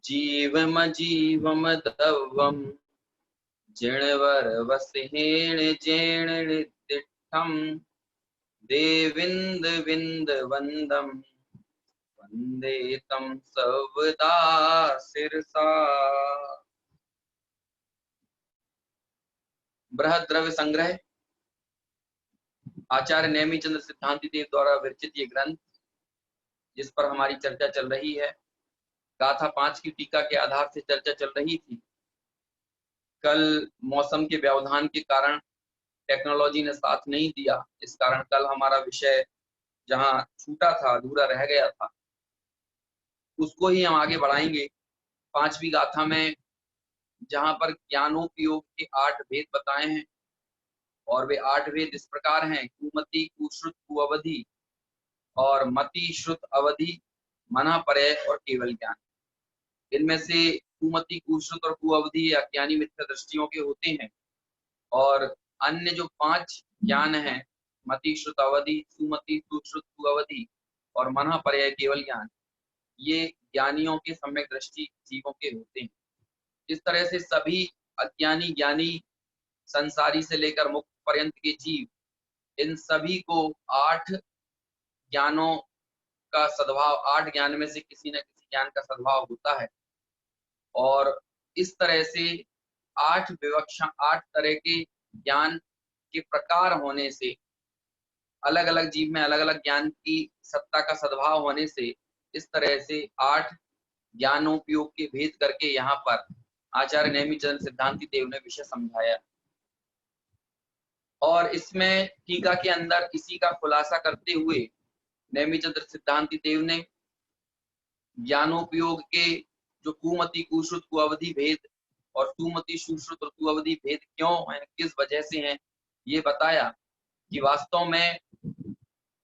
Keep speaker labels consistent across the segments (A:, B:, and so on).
A: जीवम जीवम दवम जिणवर वसहेण जेण तिष्ठम देविंद विंद वंदम वंदे तम सवदा सिरसा। बृहद द्रव्य संग्रह आचार्य नेमिचंद्र सिद्धांति देव द्वारा विरचित ये ग्रंथ, जिस पर हमारी चर्चा चल रही है, गाथा 5 की टीका के आधार से चर्चा चल रही थी। कल मौसम के व्यवधान के कारण टेक्नोलॉजी ने साथ नहीं दिया, इस कारण कल हमारा विषय जहां छूटा था, अधूरा रह गया था, उसको ही हम आगे बढ़ाएंगे। 5वीं गाथा में जहां पर ज्ञानोपयोग के 8 भेद बताए हैं, और वे 8 भेद इस प्रकार हैं: कुमति, कुश्रुत, कुअवधि और मति, श्रुत, अवधि, मना, परय और केवल ज्ञान। इनमें से कुमति, कुश्रुत और कुअवधि अज्ञानी मिथ्या दृष्टियों के होते हैं, और अन्य जो 5 ज्ञान हैं, मति, श्रुत, अवधि, सुमति, सुश्रुत, कुअवधि और मना, परय, केवल ज्ञान, ये ज्ञानियों के सम्यक दृष्टि जीवों के होते हैं। इस तरह से सभी अज्ञानी, ज्ञानी, संसारी से लेकर मुक्त पर्यंत के जीव, इन सभी को 8 ज्ञानों का सद्भाव, 8 ज्ञान में से किसी न किसी ज्ञान का सद्भाव होता है। और इस तरह से 8 विवक्षा, 8 तरह के ज्ञान के प्रकार होने से, अलग अलग जीव में अलग अलग ज्ञान की सत्ता का सद्भाव होने से, इस तरह से 8 ज्ञानोपयोग के भेद करके यहाँ पर आचार्य नेमिचंद्र सिद्धांति देव ने विषय समझाया। और इसमें टीका के अंदर इसी का खुलासा करते हुए नेमिचंद्र सिद्धांति देव ने ज्ञानोपयोग के जो कुमति, कुश्रुत, कुअवधि भेद और सुमति, सुश्रुत और कुअवधि भेद क्यों हैं, किस वजह से हैं, ये बताया कि वास्तव में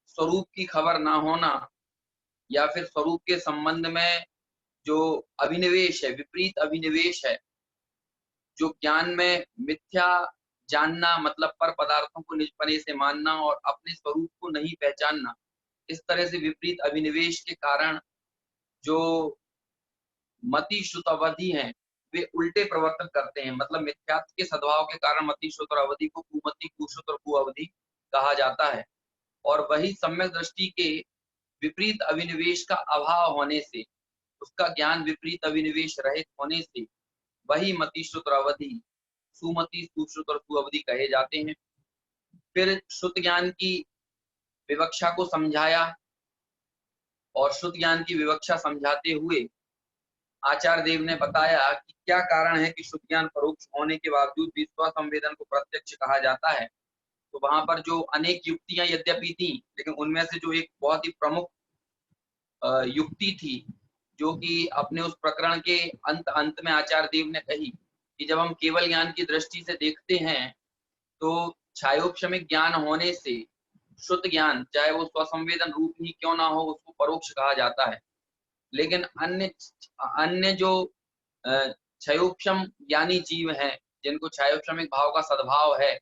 A: स्वरूप की खबर ना होना या फिर स्वरूप के संबंध में जो अभिनिवेश है, विपरीत अभिनिवेश है, जो ज्ञान में मिथ्या जानना, मतलब पर पदार्थों को निजपने से मानना और अपने स्वरूप को नहीं पहचानना, इस तरह से विपरीत अभिनिवेश के कारण जो मति, श्रुत, अवधि हैं, वे उल्टे प्रवर्तन करते हैं। मतलब मिथ्यात्व के सद्भाव के कारण मति, श्रुत और अवधि को कुमति, कुश्रुत और कुअवधि कहा जाता है। और वही सम्यक दृष्टि के विपरीत अभिनिवेश का अभाव होने से, उसका ज्ञान विपरीत अभिनिवेश रहित होने से, वही मति, श्रुत और अवधि सुमति, सुश्रुत और कुअवधि कहे जाते हैं। फिर श्रुत ज्ञान की विवक्षा को समझाया, और श्रुत ज्ञान की विवक्षा समझाते हुए आचार्य देव ने बताया कि क्या कारण है कि श्रुत ज्ञान परोक्ष होने के बावजूद भी स्वसंवेदन को प्रत्यक्ष कहा जाता है। तो वहां पर जो अनेक युक्तियां यद्यपि थी, लेकिन उनमें से जो एक बहुत ही प्रमुख युक्ति थी, जो कि अपने उस प्रकरण के अंत में आचार्य देव ने कही कि जब हम केवल ज्ञान की दृष्टि से देखते हैं तो छायोक्षमिक ज्ञान होने से शुद्ध ज्ञान, चाहे वो स्वसंवेदन रूप ही क्यों ना हो, उसको परोक्ष कहा जाता है। लेकिन अन्य जो क्षयोक्षम ज्ञानी जीव हैं, जिनको क्षयोक्षमिक भाव का सद्भाव है,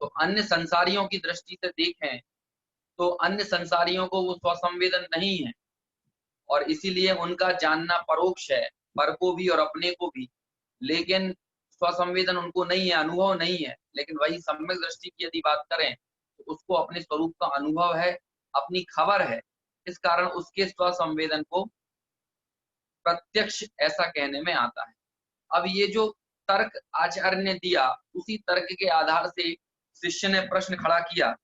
A: तो अन्य संसारियों की दृष्टि से देखें तो अन्य संसारियों को वो स्वसंवेदन नहीं है, और इसीलिए उनका जानना परोक्ष है, पर को भी और अपने को भी। लेकिन स्वसंवेदन उनको नहीं है, अनुभव नहीं है। लेकिन वही सम्यक दृष्टि की यदि बात करें तो उसको अपने स्वरूप का अनुभव है, अपनी खबर है, इस कारण उसके स्वसंवेदन को प्रत्यक्ष ऐसा कहने में आता है। अब ये जो तर्क आचार्य ने दिया, उसी तर्क के आधार से शिष्य ने प्रश्न खड़ा किया,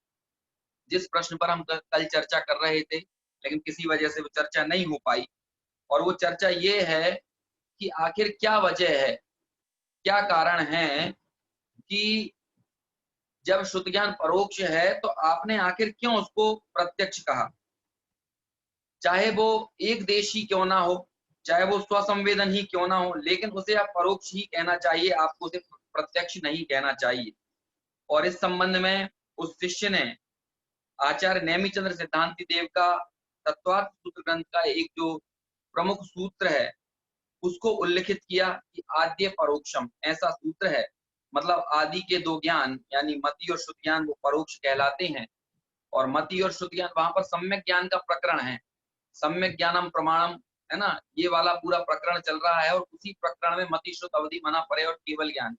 A: जिस प्रश्न पर हम कल चर्चा कर रहे थे, लेकिन किसी वजह से वो चर्चा नहीं हो पाई। और वो चर्चा ये है कि आखिर क्या वजह है, क्या कारण है कि जब शुद्ध ज्ञान परोक्ष है तो आपने आखिर क्यों उसको प्रत्यक्ष कहा। चाहे वो एक देश ही क्यों ना हो, चाहे वो स्वसंवेदन ही क्यों ना हो, लेकिन उसे आप परोक्ष ही कहना चाहिए, आपको उसे प्रत्यक्ष नहीं कहना चाहिए। और इस संबंध में उस शिष्य ने आचार्य नेमिचंद्र सिद्धांति देव का तत्वार्थ सूत्र ग्रंथ का एक जो प्रमुख सूत्र है, उसको उल्लिखित किया कि आद्य परोक्षम, ऐसा सूत्र है। मतलब आदि के 2 ज्ञान यानी मति और शुद्ध ज्ञान वो परोक्ष कहलाते हैं, और मति और शुद्ध ज्ञान वहां पर सम्यक ज्ञान का प्रकरण है। सम्यक ज्ञानम प्रमाणम, है ना, ये वाला पूरा प्रकरण चल रहा है और उसी प्रकरण में मति श्रुत अवधि मना परे और केवल ज्ञान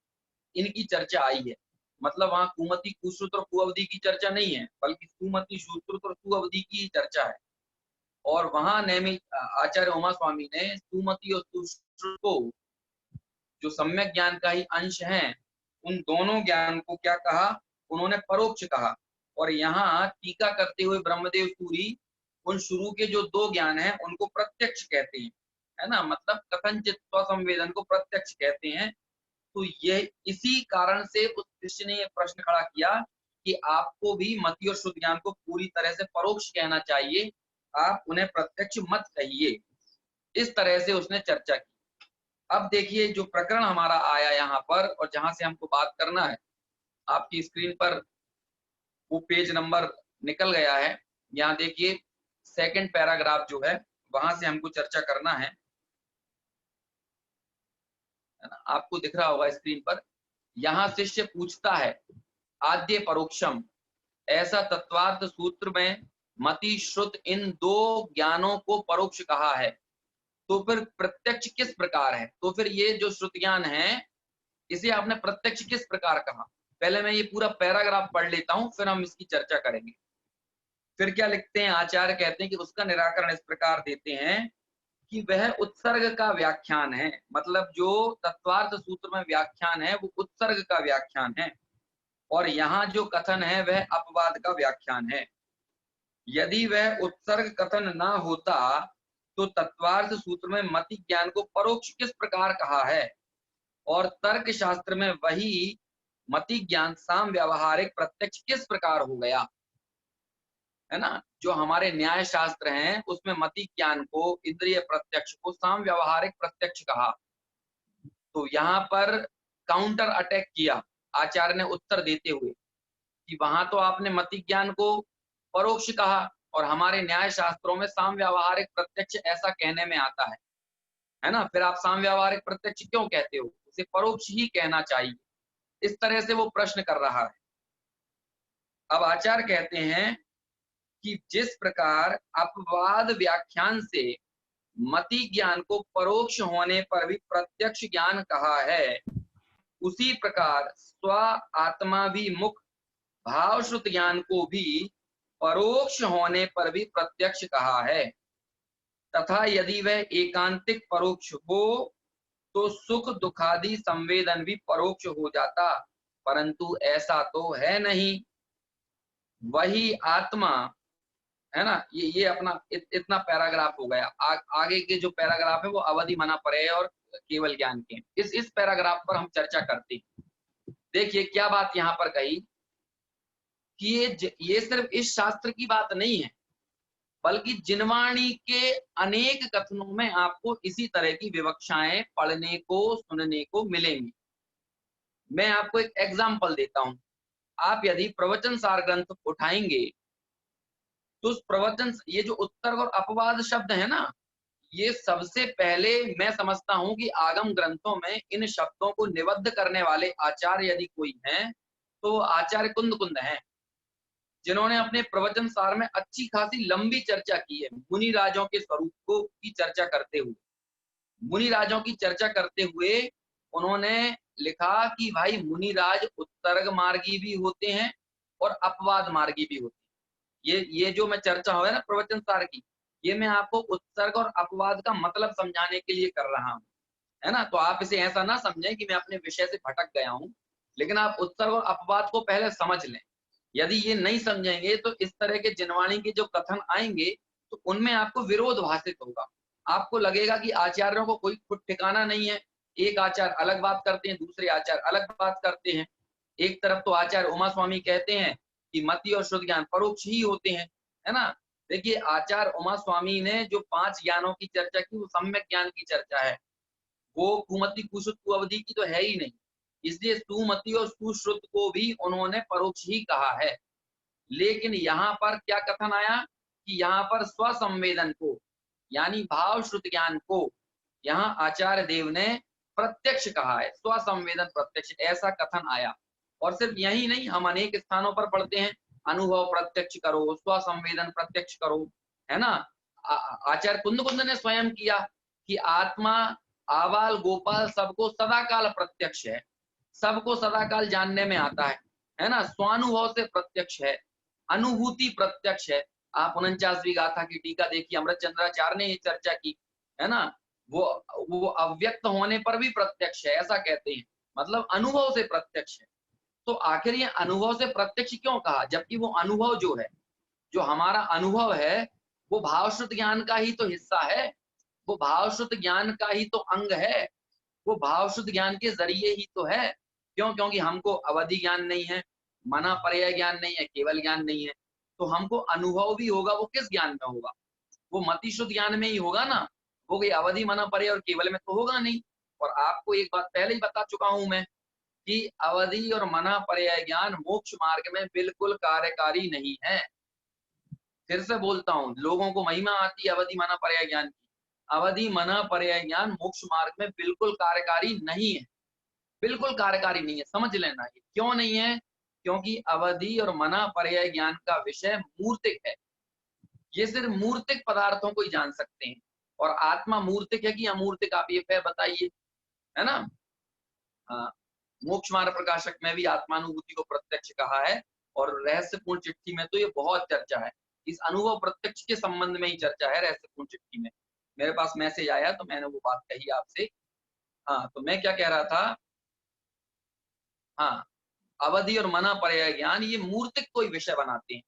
A: इनकी चर्चा आई है। मतलब वहां कुमति कुश्रुत और कुअवधि की चर्चा नहीं है, बल्कि सुमति सुश्रुत और सुअवधि की चर्चा है। और वहां नैमित आचार्य उमा स्वामी ने सुमति और सुश्रुत को जो सम्यक ज्ञान का ही अंश है, उन दोनों ज्ञान को क्या कहा, उन्होंने परोक्ष कहा। और यहाँ टीका करते हुए ब्रह्मदेव सूरी उन शुरू के जो दो ज्ञान हैं उनको प्रत्यक्ष कहते हैं, है ना, मतलब कथनचित स्वसंवेदन को प्रत्यक्ष कहते हैं। तो ये इसी कारण से उस शिष्य ने ये प्रश्न खड़ा किया कि आपको भी मति और शुद्ध ज्ञान को पूरी तरह से परोक्ष कहना चाहिए, आप उन्हें प्रत्यक्ष मत कहिए। इस तरह से उसने चर्चा की। अब देखिए जो प्रकरण हमारा आया यहाँ पर और जहां से हमको बात करना है, आपकी स्क्रीन पर वो पेज नंबर निकल गया है। यहाँ देखिए सेकंड पैराग्राफ जो है वहां से हमको चर्चा करना है ना, आपको दिख रहा होगा स्क्रीन पर। यहाँ शिष्य पूछता है आद्य परोक्षम, ऐसा तत्वार्थ सूत्र में मति श्रुत इन दो ज्ञानों को परोक्ष कहा है, तो फिर प्रत्यक्ष किस प्रकार है? तो फिर ये जो श्रुत ज्ञान है इसे आपने प्रत्यक्ष किस प्रकार कहा? पहले मैं ये पूरा पैराग्राफ पढ़ लेता हूं, फिर हम इसकी चर्चा करेंगे। फिर क्या लिखते हैं आचार्य, कहते हैं कि उसका निराकरण इस प्रकार देते हैं कि वह उत्सर्ग का व्याख्यान है। मतलब जो तत्वार्थ सूत्र में व्याख्यान है वो उत्सर्ग का व्याख्यान है, और यहाँ जो कथन है वह अपवाद का व्याख्यान है। यदि वह उत्सर्ग कथन ना होता तो तत्वार्थ सूत्र में मति ज्ञान को परोक्ष किस प्रकार कहा है, और तर्क शास्त्र में वही मति ज्ञान साम व्यावहारिक प्रत्यक्ष किस प्रकार हो गया, है ना। जो हमारे न्याय शास्त्र हैं उसमें मति ज्ञान को, इंद्रिय प्रत्यक्ष को साम व्यावहारिक प्रत्यक्ष कहा। तो यहाँ पर काउंटर अटैक किया आचार्य ने उत्तर देते हुए कि वहां तो आपने मति ज्ञान को परोक्ष कहा और हमारे न्याय शास्त्रों में साम व्यावहारिक प्रत्यक्ष ऐसा कहने में आता है ना, फिर आप साम व्यावहारिक प्रत्यक्ष क्यों कहते हो, उसे परोक्ष ही कहना चाहिए। इस तरह से वो प्रश्न कर रहा है। अब आचार्य कहते हैं कि जिस प्रकार अपवाद व्याख्यान से मति ज्ञान को परोक्ष होने पर भी प्रत्यक्ष ज्ञान कहा है, उसी प्रकार स्व आत्मा भी मुख भाव श्रुत ज्ञान को भी परोक्ष होने पर भी प्रत्यक्ष कहा है। तथा यदि वह एकांतिक परोक्ष हो तो सुख दुखादि संवेदन भी परोक्ष हो जाता, परंतु ऐसा तो है नहीं। वही आत्मा, है ना, ये अपना इतना पैराग्राफ हो गया। आगे के जो पैराग्राफ है वो अवधि मना परे और केवल ज्ञान के, इस पैराग्राफ पर हम चर्चा करते हैं। देखिए क्या बात यहाँ पर कही कि ये सिर्फ इस शास्त्र की बात नहीं है, बल्कि जिनवाणी के अनेक कथनों में आपको इसी तरह की विवक्षाएं पढ़ने को सुनने को मिलेंगी। मैं आपको एक एग्जाम्पल देता हूं। आप यदि प्रवचन सार ग्रंथ उठाएंगे तो उस प्रवचन, ये जो उत्तर्क और अपवाद शब्द है ना, ये सबसे पहले मैं समझता हूं कि आगम ग्रंथों में इन शब्दों को निबद्ध करने वाले आचार्य यदि कोई हैं तो आचार्य कुंद कुंद हैं, जिन्होंने अपने प्रवचन सार में अच्छी खासी लंबी चर्चा की है मुनि राजों के स्वरूप को की चर्चा करते हुए। मुनि राजों की चर्चा करते हुए उन्होंने लिखा कि भाई मुनि राज उत्तर्ग मार्गी भी होते हैं और अपवाद मार्गी भी होते हैं। ये जो मैं चर्चा हो है ना प्रवचन सार की, ये मैं आपको उत्सर्ग और अपवाद का मतलब समझाने के लिए कर रहा हूँ, है ना। तो आप इसे ऐसा ना समझें कि मैं अपने विषय से भटक गया हूँ, लेकिन आप उत्सर्ग और अपवाद को पहले समझ लें। यदि ये नहीं समझेंगे तो इस तरह के जिनवाणी के जो कथन आएंगे तो उनमें आपको विरोध भाषित होगा। आपको लगेगा कि आचार्यों को कोई खुद ठिकाना नहीं है, एक आचार्य अलग बात करते हैं, दूसरे आचार्य अलग बात करते हैं। एक तरफ तो आचार्य उमा स्वामी कहते हैं कि मति और शुद्ध ज्ञान परोक्ष ही होते हैं, है ना। देखिए आचार्य उमा स्वामी ने जो 5 ज्ञानों की चर्चा की वो सम्यक ज्ञान की चर्चा है, वो कुमति कुश्रुत कुअवधि की तो है ही नहीं, इसलिए सुमति और सुश्रुत को भी उन्होंने परोक्ष ही कहा है। लेकिन यहाँ पर क्या कथन आया कि यहाँ पर स्वसंवेदन को यानी भाव श्रुत ज्ञान को यहाँ आचार्य देव ने प्रत्यक्ष कहा है, स्वसंवेदन प्रत्यक्ष ऐसा कथन आया। और सिर्फ यही नहीं, हम अनेक स्थानों पर पढ़ते हैं अनुभव प्रत्यक्ष करो, स्वसंवेदन प्रत्यक्ष करो, है ना। आचार्य कुंद ने स्वयं किया कि आत्मा आबाल गोपाल सबको सदाकाल प्रत्यक्ष है, सबको सदाकाल जानने में आता है ना, स्वानुभव से प्रत्यक्ष है, अनुभूति प्रत्यक्ष है। आप 49वीं गाथा की टीका देखिए, अमृतचंद्राचार्य ने ये चर्चा की, है ना, वो अव्यक्त होने पर भी प्रत्यक्ष है, ऐसा कहते हैं, मतलब अनुभव से प्रत्यक्ष है। तो आखिर ये अनुभव से प्रत्यक्ष क्यों कहा, जबकि वो अनुभव जो है, जो हमारा अनुभव है, वो भावश्रुत ज्ञान का ही तो हिस्सा है, वो भावश्रुत ज्ञान का ही तो अंग है, वो भावश्रुत ज्ञान के जरिए ही तो है। क्यों? क्योंकि हमको अवधि ज्ञान नहीं है, मना पर्याय ज्ञान नहीं है, केवल ज्ञान नहीं है, तो हमको अनुभव भी होगा, वो किस ज्ञान में होगा, वो मति शुद्ध ज्ञान में ही होगा ना, वो कोई अवधि मना पर्याय और केवल में तो होगा नहीं। और आपको एक बात पहले ही बता चुका हूं मैं कि अवधि और मना पर्याय ज्ञान मोक्ष मार्ग में बिल्कुल कार्यकारी नहीं है। फिर से बोलता हूं, लोगों को महिमा आती है अवधि मना पर्याय ज्ञान की, अवधि मना पर्याय ज्ञान मोक्ष मार्ग में बिल्कुल कार्यकारी नहीं है, बिल्कुल कार्यकारी नहीं है, समझ लेना। ये क्यों नहीं है? क्योंकि अवधि और मना पर्याय ज्ञान का विषय मूर्तिक है, ये सिर्फ मूर्तिक पदार्थों को ही जान सकते हैं। और आत्मा मूर्तिक है कि अमूर्तिक, आप ये बताइए, है ना। हाँ, मोक्ष मार्ग प्रकाशक में भी आत्मानुभूति को प्रत्यक्ष कहा है, और रहस्यपूर्ण चिट्ठी में तो ये बहुत चर्चा है, इस अनुभव प्रत्यक्ष के संबंध में ही चर्चा है रहस्यपूर्ण चिट्ठी में। मेरे पास मैसेज आया तो मैंने वो बात कही आपसे। हाँ, तो मैं क्या कह रहा था, हाँ, अवधि और मना पर्याय ज्ञान ये मूर्तिक कोई विषय बनाते हैं।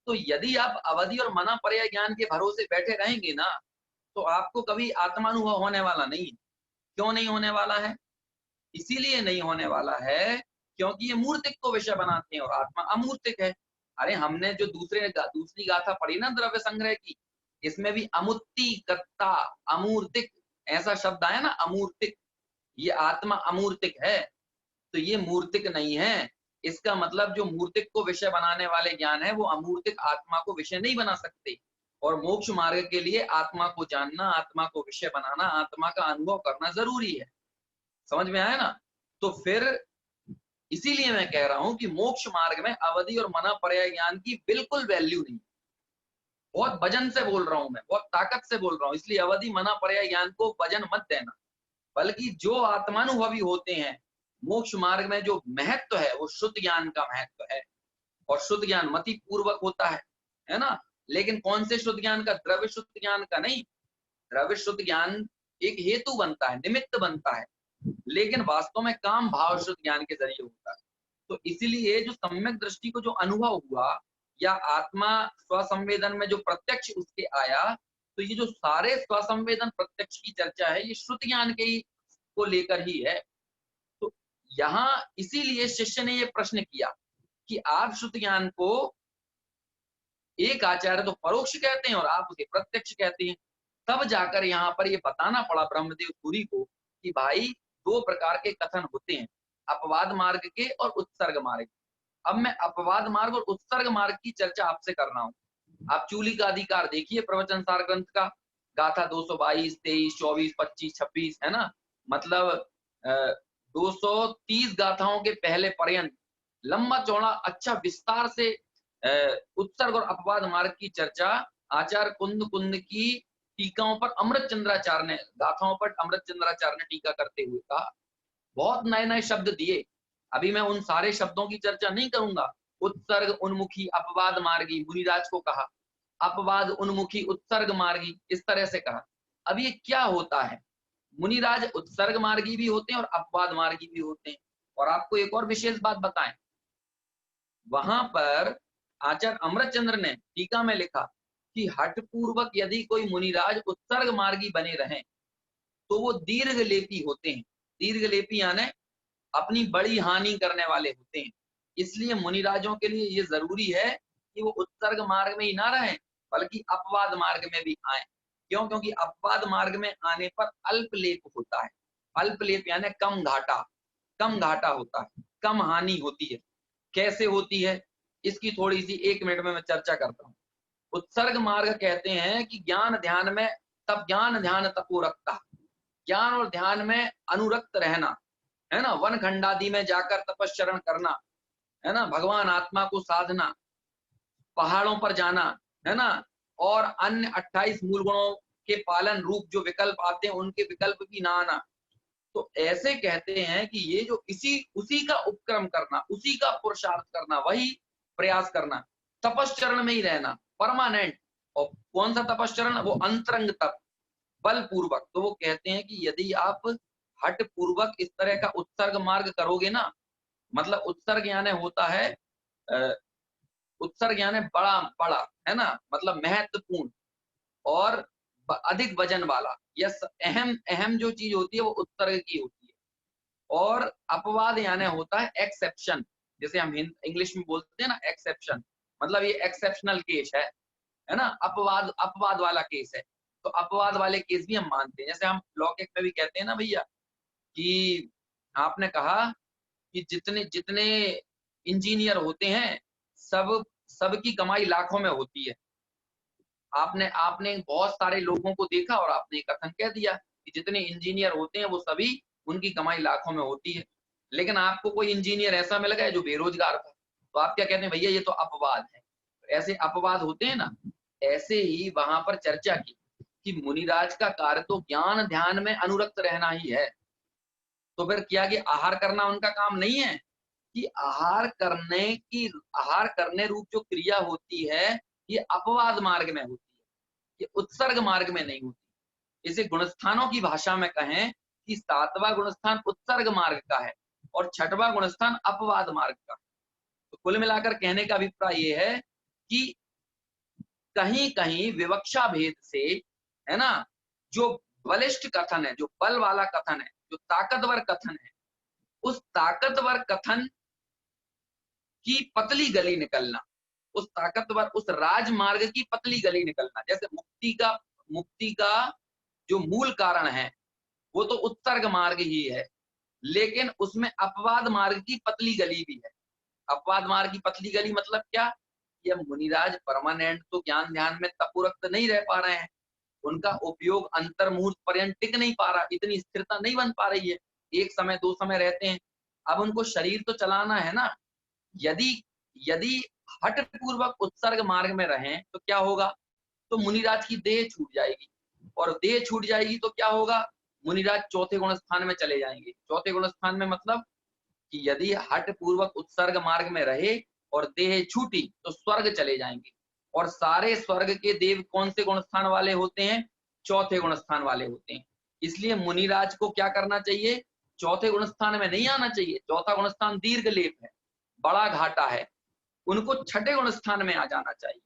A: तो यदि आप अवधि और मना पर्याय ज्ञान के भरोसे बैठे रहेंगे ना, तो आपको कभी आत्मानुभव होने वाला नहीं है। क्यों नहीं होने वाला है? इसीलिए नहीं होने वाला है क्योंकि ये मूर्तिक को विषय बनाते हैं और आत्मा अमूर्तिक है। अरे हमने जो दूसरी गाथा पढ़ी ना द्रव्य संग्रह की, इसमें भी अमुत्ति कत्ता अमूर्तिक ऐसा शब्द आया ना, अमूर्तिक, ये आत्मा अमूर्तिक है, तो ये मूर्तिक नहीं है। इसका मतलब जो मूर्तिक को विषय बनाने वाले ज्ञान है, वो अमूर्तिक आत्मा को विषय नहीं बना सकते। और मोक्ष मार्ग के लिए आत्मा को जानना, आत्मा को विषय बनाना, आत्मा का अनुभव करना जरूरी है। समझ में आया ना? तो फिर इसीलिए मैं कह रहा हूं कि मोक्ष मार्ग में अवधि और मना पर्याय ज्ञान की बिल्कुल वैल्यू नहीं। बहुत वजन से बोल रहा हूं मैं, बहुत ताकत से बोल रहा हूं, इसलिए अवधि मना पर्याय ज्ञान को वजन मत देना। बल्कि जो आत्मानुभवी होते हैं, मोक्ष मार्ग में जो महत्व है वो शुद्ध ज्ञान का महत्व है, और शुद्ध ज्ञान मति पूर्वक होता है ना। लेकिन कौन से शुद्ध ज्ञान का? द्रव्य शुद्ध ज्ञान का नहीं। द्रव्य शुद्ध ज्ञान एक हेतु बनता है, निमित्त बनता है, लेकिन वास्तव में काम भाव शुद्ध ज्ञान के जरिए होता है। तो इसीलिए जो सम्यक दृष्टि को जो अनुभव हुआ, या आत्मा स्वसंवेदन में जो प्रत्यक्ष उसके आया, तो ये जो सारे स्वसंवेदन प्रत्यक्ष की चर्चा है, ये शुद्ध ज्ञान के ही को लेकर ही है। तो यहाँ इसीलिए शिष्य ने ये प्रश्न किया कि आप शुद्ध ज्ञान को एक आचार्य तो परोक्ष कहते हैं और आप उसे प्रत्यक्ष कहते हैं। तब जाकर यहाँ पर ये बताना पड़ा ब्रह्मदेव सूरी को कि भाई दो प्रकार के कथन होते हैं, अपवाद मार्ग के और उत्सर्ग मार्ग। अब मैं अपवाद मार्ग और उत्सर्ग मार्ग की चर्चा आपसे कर रहा हूँ। आप चूली का अधिकार देखिए, प्रवचन सार ग्रंथ का, गाथा 222, 23, 24, 25, 26, है ना, मतलब 230 गाथाओं के पहले पर्यंत लंबा चौड़ा अच्छा विस्तार से उत्सर्ग और अपवाद मार्ग की चर्चा आचार्य कुंद की टीकाओं पर अमृत चंद्राचार्य ने, गाथाओं पर अमृत चंद्राचार्य ने टीका करते हुए कहा। बहुत नए नए शब्द दिए। अभी मैं उन सारे शब्दों की चर्चा नहीं करूंगा। उत्सर्ग उन्मुखी अपवाद मार्गी, मुनिराज को कहा, अपवाद उन्मुखी उत्सर्ग मार्गी, इस तरह से कहा। अब ये क्या होता है? मुनिराज उत्सर्ग मार्गी भी होते हैं और अपवाद मार्गी भी होते हैं। और आपको एक और विशेष बात बताएं, वहां पर आचार्य अमृतचंद्र ने टीका में लिखा कि हठ पूर्वक यदि कोई मुनिराज उत्सर्ग मार्गी बने रहें तो वो दीर्घलेपी होते हैं। दीर्घलेपी यानी अपनी बड़ी हानि करने वाले होते हैं। इसलिए मुनिराजों के लिए ये जरूरी है कि वो उत्सर्ग मार्ग में ही ना रहें, बल्कि अपवाद मार्ग में भी आए। क्यों? क्योंकि अपवाद मार्ग में आने पर अल्पलेप होता है। अल्पलेप यानी कम घाटा, कम घाटा होता है, कम हानि होती है। कैसे होती है इसकी थोड़ी सी 1 मिनट में मैं चर्चा करता हूँ। उत्सर्ग मार्ग कहते हैं कि ज्ञान ध्यान में, तब ज्ञान ध्यान तपो रखता, ज्ञान और ध्यान में अनुरक्त रहना, है ना, वन खंडादि में जाकर तपस्चरण करना, है ना, भगवान आत्मा को साधना, पहाड़ों पर जाना, है ना, और अन्य 28 मूल गुणों के पालन रूप जो विकल्प आते हैं उनके विकल्प भी ना आना। तो ऐसे कहते हैं कि ये जो उसी का उपक्रम करना, उसी का पुरुषार्थ करना, वही प्रयास करना, तपश्चरण में ही रहना परमानेंट। और कौन सा तपश्चरण? वो अंतरंग तप, बल पूर्वक। तो वो कहते हैं कि यदि आप हट पूर्वक इस तरह का उत्सर्ग मार्ग करोगे ना, मतलब उत्सर्ग यानी होता है उत्सर्ग यानी बड़ा बड़ा, है ना, मतलब महत्वपूर्ण और अधिक वजन वाला, या अहम अहम जो चीज होती है वो उत्सर्ग की होती है। और अपवाद यानी होता है एक्सेप्शन, जैसे हम इंग्लिश में बोलते हैं ना एक्सेप्शन, मतलब ये एक्सेप्शनल केस है ना, अपवाद अपवाद वाला केस है। तो अपवाद वाले केस भी हम मानते हैं। जैसे हम लौकिक में भी कहते हैं ना भैया कि आपने कहा कि जितने जितने इंजीनियर होते हैं सबकी कमाई लाखों में होती है। आपने आपने बहुत सारे लोगों को देखा और आपने कथन कह दिया कि जितने इंजीनियर होते हैं वो सभी, उनकी कमाई लाखों में होती है। लेकिन आपको कोई इंजीनियर ऐसा मिल गया जो बेरोजगार था, तो आप क्या कहते हैं? भैया ये तो अपवाद है। ऐसे अपवाद होते हैं ना, ऐसे ही वहां पर चर्चा की कि मुनिराज का कार्य तो ज्ञान ध्यान में अनुरक्त रहना ही है। तो फिर क्या कि आहार करना उनका काम नहीं है? कि आहार करने रूप जो क्रिया होती है ये अपवाद मार्ग में होती है, ये उत्सर्ग मार्ग में नहीं होती। इसे गुणस्थानों की भाषा में कहें कि 7वां गुणस्थान उत्सर्ग मार्ग का है और 6वां गुणस्थान अपवाद मार्ग का। तो कुल मिलाकर कहने का अभिप्राय ये है कि कहीं कहीं विवक्षा भेद से, है ना, जो बलिष्ठ कथन है, जो बल वाला कथन है, जो ताकतवर कथन है, उस ताकतवर कथन की पतली गली निकलना, उस ताकतवर उस राजमार्ग की पतली गली निकलना। जैसे मुक्ति का जो मूल कारण है वो तो उत्सर्ग मार्ग ही है, लेकिन उसमें अपवाद मार्ग की पतली गली भी है। अपवाद मार्ग की पतली गली मतलब क्या? ये मुनिराज परमानेंट तो ज्ञान ध्यान में तपुरक्त नहीं रह पा रहे हैं, उनका उपयोग अंतर मुहूर्त पर्यंत टिक नहीं पा रहा, इतनी स्थिरता नहीं बन पा रही है। एक समय दो समय रहते हैं, अब उनको शरीर तो चलाना है ना। यदि यदि हठ पूर्वक उत्सर्ग मार्ग में रहें तो क्या होगा? तो मुनिराज की देह छूट जाएगी, और देह छूट जाएगी तो क्या होगा? मुनिराज चौथे गुण स्थान में चले जाएंगे। चौथे गुण स्थान में मतलब कि यदि हठ पूर्वक उत्सर्ग मार्ग में रहे और देह छूटी तो स्वर्ग चले जाएंगे। और सारे स्वर्ग के देव कौन से गुण स्थान वाले होते हैं? चौथे गुण स्थान वाले होते हैं। इसलिए मुनिराज को क्या करना चाहिए? चौथे गुण स्थान में नहीं आना चाहिए। चौथा गुण स्थान दीर्घ लेप है, बड़ा घाटा है, उनको छठे गुण स्थान में आ जाना चाहिए।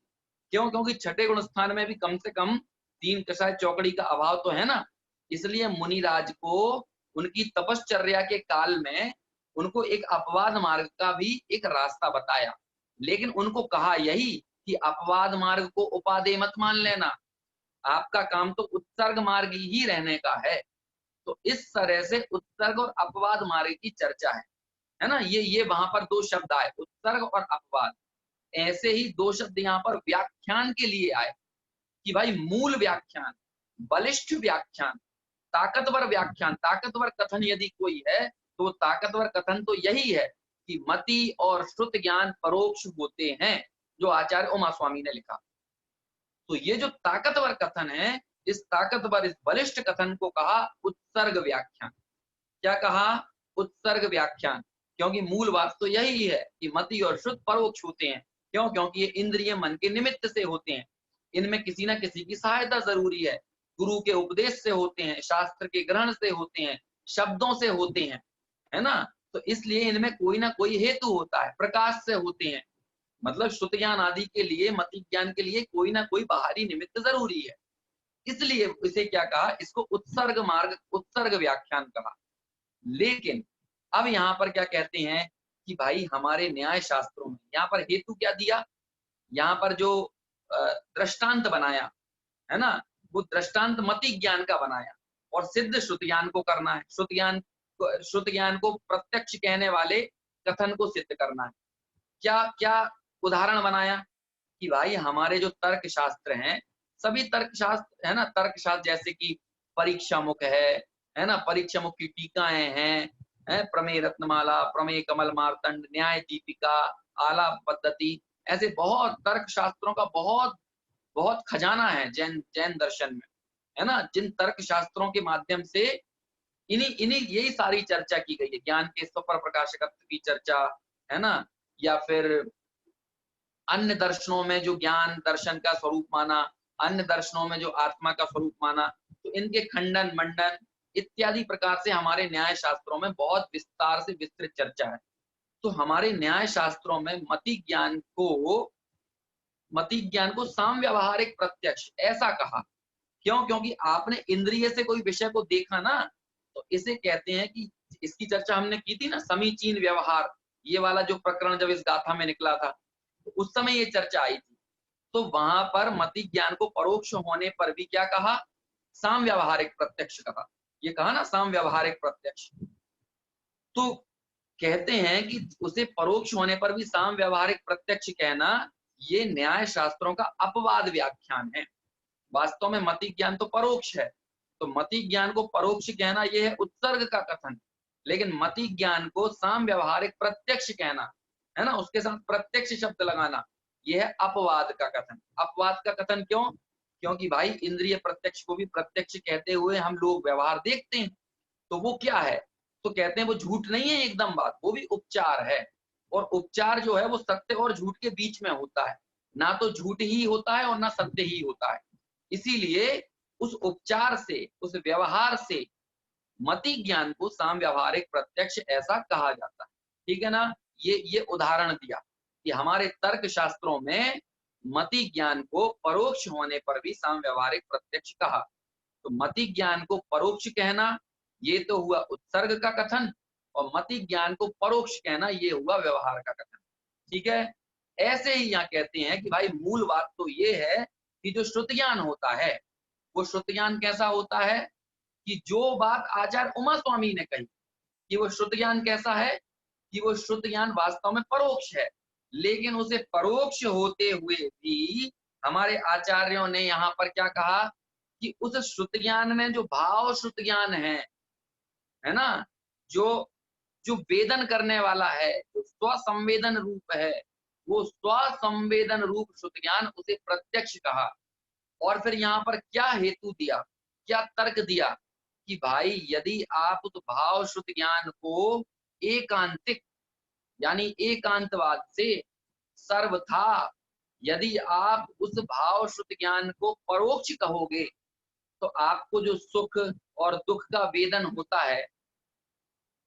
A: क्यों? क्योंकि छठे गुण स्थान में भी कम से कम 3 कषाय चौकड़ी का अभाव तो है ना। इसलिए मुनिराज को उनकी तपश्चर्या के काल में उनको एक अपवाद मार्ग का भी एक रास्ता बताया, लेकिन उनको कहा यही कि अपवाद मार्ग को उपादेय मत मान लेना, आपका काम तो उत्सर्ग मार्ग ही रहने का है। तो इस तरह से उत्सर्ग और अपवाद मार्ग की चर्चा है ना। ये वहां पर दो शब्द आए, उत्सर्ग और अपवाद। ऐसे ही दो शब्द यहाँ पर व्याख्यान के लिए आए कि भाई मूल व्याख्यान, बलिष्ठ व्याख्यान, ताकतवर व्याख्यान, ताकतवर कथन यदि कोई है तो वो ताकतवर कथन तो यही है कि मति और श्रुत ज्ञान परोक्ष होते हैं, जो आचार्य उमा स्वामी ने लिखा। तो ये जो ताकतवर कथन है, इस ताकतवर इस बलिष्ठ कथन को कहा उत्सर्ग व्याख्यान। क्या कहा? उत्सर्ग व्याख्यान। क्योंकि मूल बात तो यही है कि मति और श्रुत परोक्ष होते हैं। क्यों? क्योंकि ये इंद्रिय मन के निमित्त से होते हैं, इनमें किसी ना किसी की सहायता जरूरी है। गुरु के उपदेश से होते हैं, शास्त्र के ग्रहण से होते हैं, शब्दों से होते हैं, है ना। तो इसलिए इनमें कोई ना कोई हेतु होता है, प्रकाश से होते हैं। मतलब श्रुत ज्ञान आदि के लिए, मति ज्ञान के लिए कोई ना कोई बाहरी निमित्त जरूरी है। इसलिए इसे क्या कहा? इसको उत्सर्ग मार्ग, उत्सर्ग व्याख्यान कहा। लेकिन अब यहाँ पर क्या कहते हैं कि भाई हमारे न्याय शास्त्रों में यहाँ पर हेतु क्या दिया? यहाँ पर जो दृष्टांत बनाया है ना, वो दृष्टांत मति ज्ञान का बनाया और सिद्ध श्रुत ज्ञान को करना है। श्रुत ज्ञान को प्रत्यक्ष कहने वाले कथन को सिद्ध करना है। क्या क्या उदाहरण बनाया कि भाई हमारे जो तर्क शास्त्र हैं, सभी तर्क शास्त्र है ना, तर्क शास्त्र जैसे कि परीक्षा मुख है ना, परीक्षा मुख की टीकाएं हैं, प्रमेय रत्नमाला, प्रमेय कमल मार्तंड, न्याय दीपिका, आलाप पद्धति, ऐसे बहुत तर्क शास्त्रों का बहुत बहुत खजाना है जैन जैन दर्शन में, है ना। जिन तर्क शास्त्रों के माध्यम से इन्हीं इन्हीं यही सारी चर्चा की गई है। ज्ञान के स्वपर प्रकाशकत्व की चर्चा, है ना, या फिर अन्य दर्शनों में जो ज्ञान दर्शन का स्वरूप माना, अन्य दर्शनों में जो आत्मा का स्वरूप माना, तो इनके खंडन मंडन इत्यादि प्रकार से हमारे न्याय शास्त्रों में बहुत विस्तार से विस्तृत चर्चा है। तो हमारे न्याय शास्त्रों में मति ज्ञान को साम व्यवहारिक प्रत्यक्ष ऐसा कहा। क्यों? क्योंकि आपने इंद्रिय से कोई विषय को देखा ना, तो इसे कहते हैं कि इसकी चर्चा हमने की थी ना, समीचीन व्यवहार, ये वाला जो प्रकरण जब इस गाथा में निकला था, तो उस समय ये चर्चा आई थी। तो वहां पर मति ज्ञान को परोक्ष होने पर भी क्या कहा? साम व्यवहारिक प्रत्यक्ष कहा। ये कहा ना, साम व्यवहारिक प्रत्यक्ष। तो कहते हैं कि उसे परोक्ष होने पर भी साम व्यवहारिक प्रत्यक्ष कहना, ये न्याय शास्त्रों का अपवाद व्याख्यान है। वास्तव में मति ज्ञान तो परोक्ष है, तो मति ज्ञान को परोक्ष कहना यह है उत्सर्ग का कथन, लेकिन मति ज्ञान को साम व्यवहारिक प्रत्यक्ष कहना, है ना, उसके साथ प्रत्यक्ष शब्द लगाना, यह है अपवाद का कथन। अपवाद का कथन क्यों? क्योंकि भाई इंद्रिय प्रत्यक्ष को भी प्रत्यक्ष कहते हुए हम लोग व्यवहार देखते हैं, तो वो क्या है? तो कहते हैं वो झूठ नहीं है एकदम बात, वो भी उपचार है। और उपचार जो है वो सत्य और झूठ के बीच में होता है, ना तो झूठ ही होता है और ना सत्य ही होता है। इसीलिए उस उपचार से, उस व्यवहार से मति ज्ञान को साम व्यवहारिक प्रत्यक्ष ऐसा कहा जाता है। ठीक है ना। ये उदाहरण दिया कि हमारे तर्क शास्त्रों में मति ज्ञान को परोक्ष होने पर भी साम व्यवहारिक प्रत्यक्ष कहा। तो मति ज्ञान को परोक्ष कहना ये तो हुआ उत्सर्ग का कथन, और मति ज्ञान को परोक्ष कहना ये हुआ व्यवहार का कथन। ठीक है। ऐसे ही यहाँ कहते हैं कि भाई मूल बात तो ये है कि जो श्रुत ज्ञान होता है, वो श्रुत ज्ञान कैसा होता है कि जो बात आचार्य उमा स्वामी ने कही कि वो श्रुत ज्ञान कैसा है कि वो श्रुत ज्ञान वास्तव में परोक्ष है, लेकिन उसे परोक्ष होते हुए भी हमारे आचार्यों ने यहाँ पर क्या कहा कि उस श्रुत ज्ञान में जो भाव श्रुत ज्ञान है ना, जो जो वेदन करने वाला है, जो स्वसंवेदन रूप है, वो स्वसंवेदन रूप श्रुत ज्ञान उसे प्रत्यक्ष कहा। और फिर यहाँ पर क्या हेतु दिया, क्या तर्क दिया कि भाई यदि आप उस भाव श्रुत ज्ञान को एकांतिक यानी एकांतवाद से सर्वथा यदि आप उस भाव श्रुत ज्ञान को परोक्ष कहोगे, तो आपको जो सुख और दुख का वेदन होता है,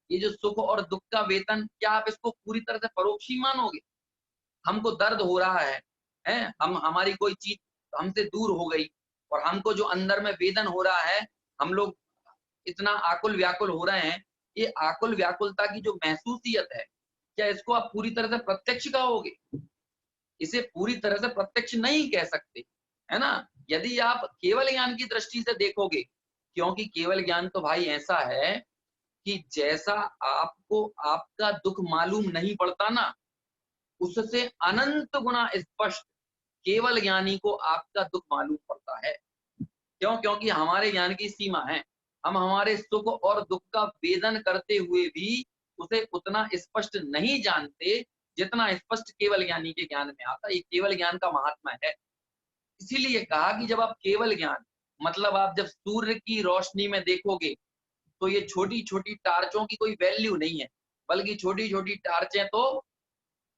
A: ये जो सुख और दुख का वेदन, क्या आप इसको पूरी तरह से परोक्ष ही मानोगे? हमको दर्द हो रहा है, हमारी कोई चीज हमसे दूर हो गई और हमको जो अंदर में वेदन हो रहा है, हम लोग इतना आकुल व्याकुल हो रहे हैं, ये आकुल व्याकुलता की जो महसूसियत है, क्या इसको आप पूरी तरह से प्रत्यक्ष कहोगे? इसे पूरी तरह से प्रत्यक्ष नहीं कह सकते, है ना। यदि आप केवल ज्ञान की दृष्टि से देखोगे, क्योंकि केवल ज्ञान तो भाई ऐसा है कि जैसा आपको आपका दुख मालूम नहीं पड़ता ना, उससे अनंत गुना स्पष्ट केवल ज्ञानी को आपका दुख मालूम पड़ता है। क्यों? क्योंकि हमारे ज्ञान की सीमा है, हम हमारे सुख और दुख का वेदन करते हुए भी उसे उतना स्पष्ट नहीं जानते जितना स्पष्ट केवल ज्ञानी के ज्ञान में आता है। ये केवल ज्ञान का महात्मा है। इसीलिए कहा कि जब आप केवल ज्ञान, मतलब आप जब सूर्य की रोशनी में देखोगे, तो ये छोटी छोटी टार्चों की कोई वैल्यू नहीं है, बल्कि छोटी छोटी टार्चें तो